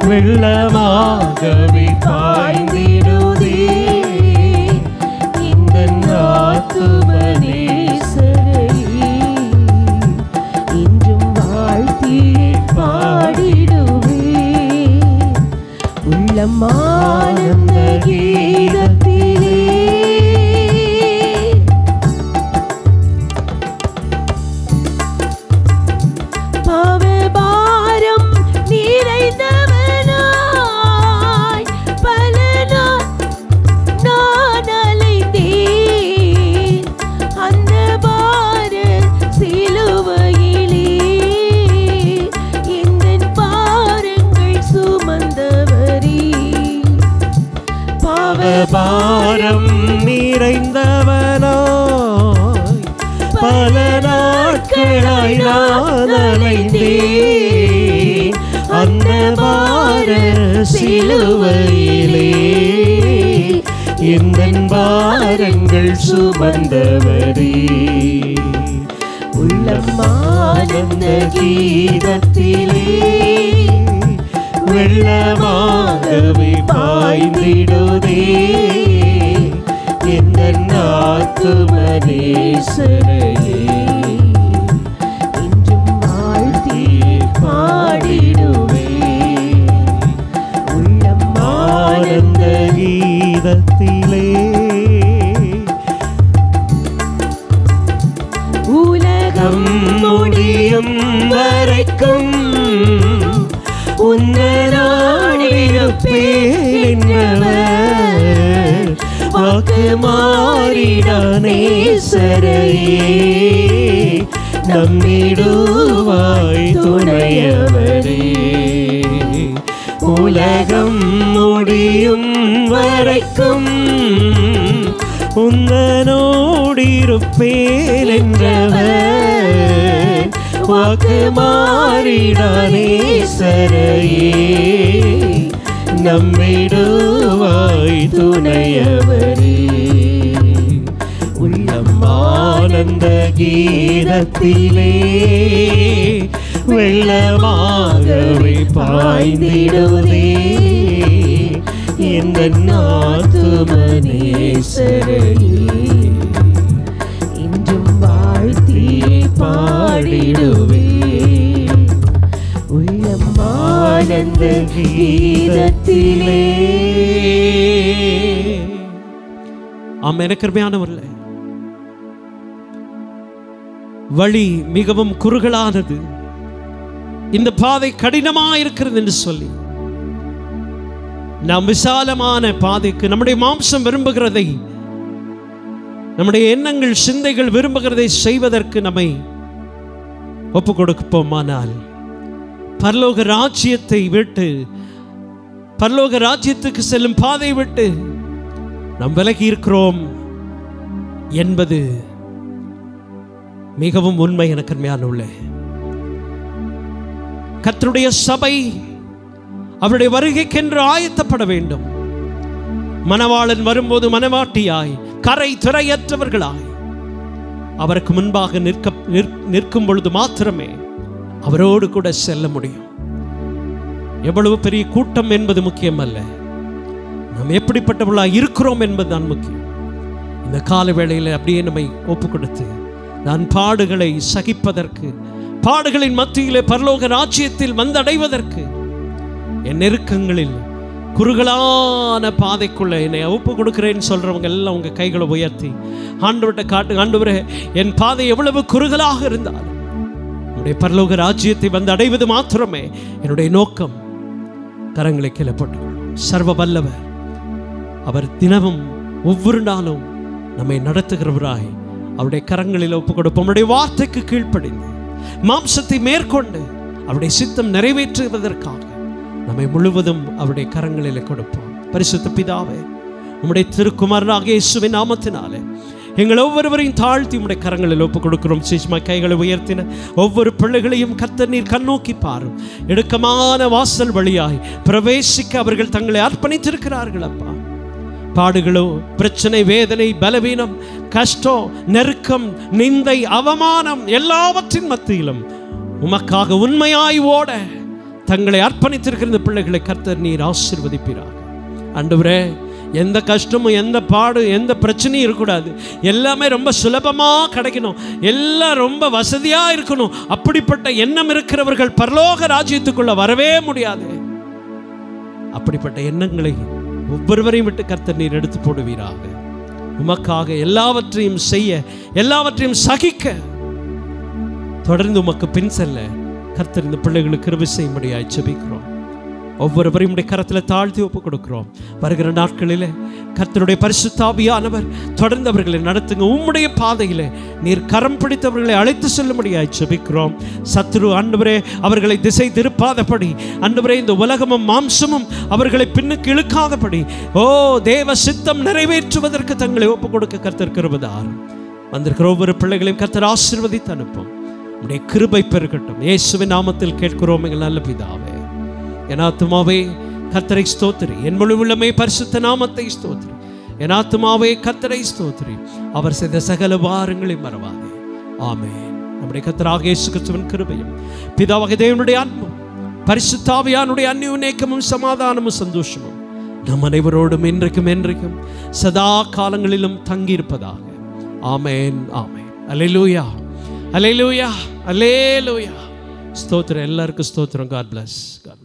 வெள்ளமாகவே பாய்ந்திடுதே இந்த ஆத்துமனேசரை, இன்றும் வாழ்த்தி பாடிடுவே உள்ளம் ஆனந்த கீதத்திலே. பாவபாரம் நிறைந்தவனாய் பல நான் அலைந்தேன், அந்த பார சிலுவையிலே எந்தன் பாரங்கள் சுமந்தவரே. பாவபாரம் நிறைந்தவனாய் பல நாட்களாய் நான் அலைந்தேன், அந்த பார சிலுவையிலே எந்தன் பாரங்கள் சுமந்தவரே. உள்ளம் ஆனந்த கீதத்திலே வெள்ளமாகவே பாய்ந்திடுதே எந்தன் ஆத்துமனேசரையே, இன்றும் வாழ்த்தி பாடிடுவே உள்ளம் ஆனந்த கீதத்திலே. உலகம் முடியும் வரைக்கும் உன்னோடிருப்பேன் என்றவர் வாக்கு மாறிடானேசரையே, நம்மிடுவாய் துணையவரே. உலகம் முடியும் வரைக்கும் உன்னோடிருப்பேன் என்றவர் வாக்கு மாறிடானேசரையே, நம்மிடுவாய் துணையவரே. உள்ளம் ஆனந்த கீதத்திலே வெள்ளமாகவே பாய்ந்திடுதே எந்தன் ஆத்துமனேசரையே, இன்றும் வாழ்த்தி பாடிடுவே உள்ளம் ஆனந்த கீதத்திலே. ஆமென். கிருபையானவர்களே, வழி மிகவும் குறுகலானது, இந்த பாதை கடினமாயிருக்கிறது என்று சொல்லி நாம் விசாலமான பாதைக்கு, நம்முடைய மாம்சம் விரும்புகிறதை, நம்முடைய எண்ணங்கள் சிந்தைகள் விரும்புகிறதை செய்வதற்கு நம்மை ஒப்பு கொடுப்போமானால் பரலோக ராஜ்யத்தை விட்டு, பரலோக ராஜ்யத்துக்கு செல்லும் பாதை விட்டு நாம் விலகி இருக்கிறோம் என்பது மிகவும் உண்மை. எனக்கு அருமையான கர்த்தருடைய சபை அவருடைய வருகைக்கென்று ஆயத்தப்பட வேண்டும். மணவாளன் வரும்போது மணவாட்டியாய் கரை துறையற்றவர்களாய் அவருக்கு முன்பாக நிற்கும் பொழுது மாத்திரமே அவரோடு கூட செல்ல முடியும். எவ்வளவு பெரிய கூட்டம் என்பது முக்கியம் அல்ல, நாம் எப்படிப்பட்டவர்களாய் இருக்கிறோம் என்பதுதான் முக்கியம். இந்த கால வேளையில் அப்படியே நம்மை ஒப்பு கொடுத்து, நான் பாடுகளை சகிப்பதற்கு, பாடுகளின் மத்தியிலே பரலோக ராஜ்யத்தில் வந்தடைவதற்கு, என் நெருக்கங்களில் குறுகலான பாதைக்குள்ள என்னை ஒப்பு கொடுக்கிறேன்னு சொல்றவங்க எல்லாம் உங்க கைகளை உயர்த்தி ஆண்டவர்கிட்ட காட்டு. ஆண்டவரே, என் பாதை எவ்வளவு குறுகலாக இருந்தாலும் உடைய பரலோக ராஜ்யத்தை வந்து அடைவது மாத்திரமே என்னுடைய நோக்கம். கரங்களை கீழே போட்டுக்கொள்ளும். சர்வ வல்லவர் அவர் தினமும் ஒவ்வொரு நாளும் நம்மை நடத்துகிறவராய் அவருடைய கரங்களில் ஒப்பு கொடுப்போம். அவருடைய வார்த்தைக்கு கீழ்ப்படிந்து மாம்சத்தை மேற்கொண்டு அவருடைய சித்தம் நிறைவேற்றுவதற்காக நம்மை முழுவதும் அவருடைய கரங்களில் கொடுப்போம். பரிசுத்த பிதாவே, உம்முடைய திருக்குமாரனாகிய இயேசுவின் நாமத்தினாலே எங்கள் ஒவ்வொருவரையும் தாழ்த்தி உம்முடைய கரங்களில் ஒப்புக் கொடுக்கிறோம். விசேஷமாக கைகளை உயர்த்தின ஒவ்வொரு பிள்ளைகளையும் கர்த்தர் நீர் கண்ணோக்கி பாரும். இடுக்கமான வாசல் வழியாய் பிரவேசிக்க அவர்கள் தங்களை அர்ப்பணித்திருக்கிறார்கள் அப்பா. பாடுகளோ, பிரச்சனை, வேதனை, பலவீனம், கஷ்டம், நெருக்கம், நிந்தை, அவமானம் எல்லாவற்றின் மத்தியிலும் உமக்காக உண்மையாய் ஓட தங்களை அர்ப்பணித்திருக்கிற இந்த பிள்ளைகளை கர்த்தர் நீர் ஆசீர்வதிப்பீராக. ஆண்டவரே, எந்த கஷ்டமும், எந்த பாடு, எந்த பிரச்சனையும் இருக்கக்கூடாது. எல்லாமே ரொம்ப சுலபமாக கிடைக்கணும், எல்லாம் ரொம்ப வசதியாக இருக்கணும். அப்படிப்பட்ட எண்ணம் இருக்கிறவர்கள் பரலோக ராஜ்யத்துக்குள்ள வரவே முடியாது. அப்படிப்பட்ட எண்ணங்களை ஒவ்வொருவரையும் விட்டு கர்த்தர் நீர் எடுத்து போடுவீராக. உமக்காக எல்லாவற்றையும் செய்ய, எல்லாவற்றையும் சகிக்க, தொடர்ந்து உமக்கு பின் செல்ல கர்த்தர் இந்த பிள்ளைகளுக்கு கிருபை செய்யும்படியாய் ஜெபிக்கிறோம். ஒவ்வொருவரையும் உடைய கரத்தில் தாழ்த்தி ஒப்புக் கொடுக்கிறோம். வருகிற நாட்களில் கர்த்தருடைய பரிசுத்த ஆவியானவர் தொடர்ந்து அவர்களை நடத்துங்க. உம்முடைய பாதையில் நீர் கரம் பிடித்தவர்களை அழைத்து செல்லும்படியாய் ஜெபிக்கிறோம். சத்துரு ஆண்டவரே அவர்களை திசை திருப்பாதபடி, ஆண்டவரே இந்த உலகமும் மாம்சமும் அவர்களை பின்னுக்கு இழுக்காதபடி, தேவ சித்தம் நிறைவேற்றுவதற்கு தங்களை ஒப்புக் கொடுக்க கர்த்தர் கிருபைதார். வந்திருக்கிற ஒவ்வொரு பிள்ளைகளையும் கர்த்தர் ஆசீர்வதித்து அனுப்பும். உடைய கிருபை பெருகட்டும். இயேசுவின் நாமத்தில் கேட்கிறோம் எங்கள் நல்ல பிதாவே. என் ஆத்துமாவே கர்த்தரை ஸ்தோத்திரி, என் முழு உள்ளமே பரிசுத்த நாமத்தை ஸ்தோத்திரி. என் ஆத்துமாவே கர்த்தரை ஸ்தோத்திரி, அவர் செய்த சகல வாரங்களை மறவாதே. ஆமென். நம்முடைய கர்த்தராகிய இயேசு கிறிஸ்துவின் கிருபையும் பிதாவாகிய தேவனுடைய அன்பும் பரிசுத்த ஆவியானுடைய அந்யோன்யமும் சமாதானமும் சந்தோஷமும் நம் அனைவரோடும் இன்றைக்கும் என்றைக்கும் சதா காலங்களிலும் தங்கியிருப்பதாக. ஆமென், ஆமென். அல்லேலூயா, அல்லேலூயா, அல்லேலூயா. ஸ்தோத்திரம், எல்லாருக்கும் ஸ்தோத்திரம். God bless. God bless.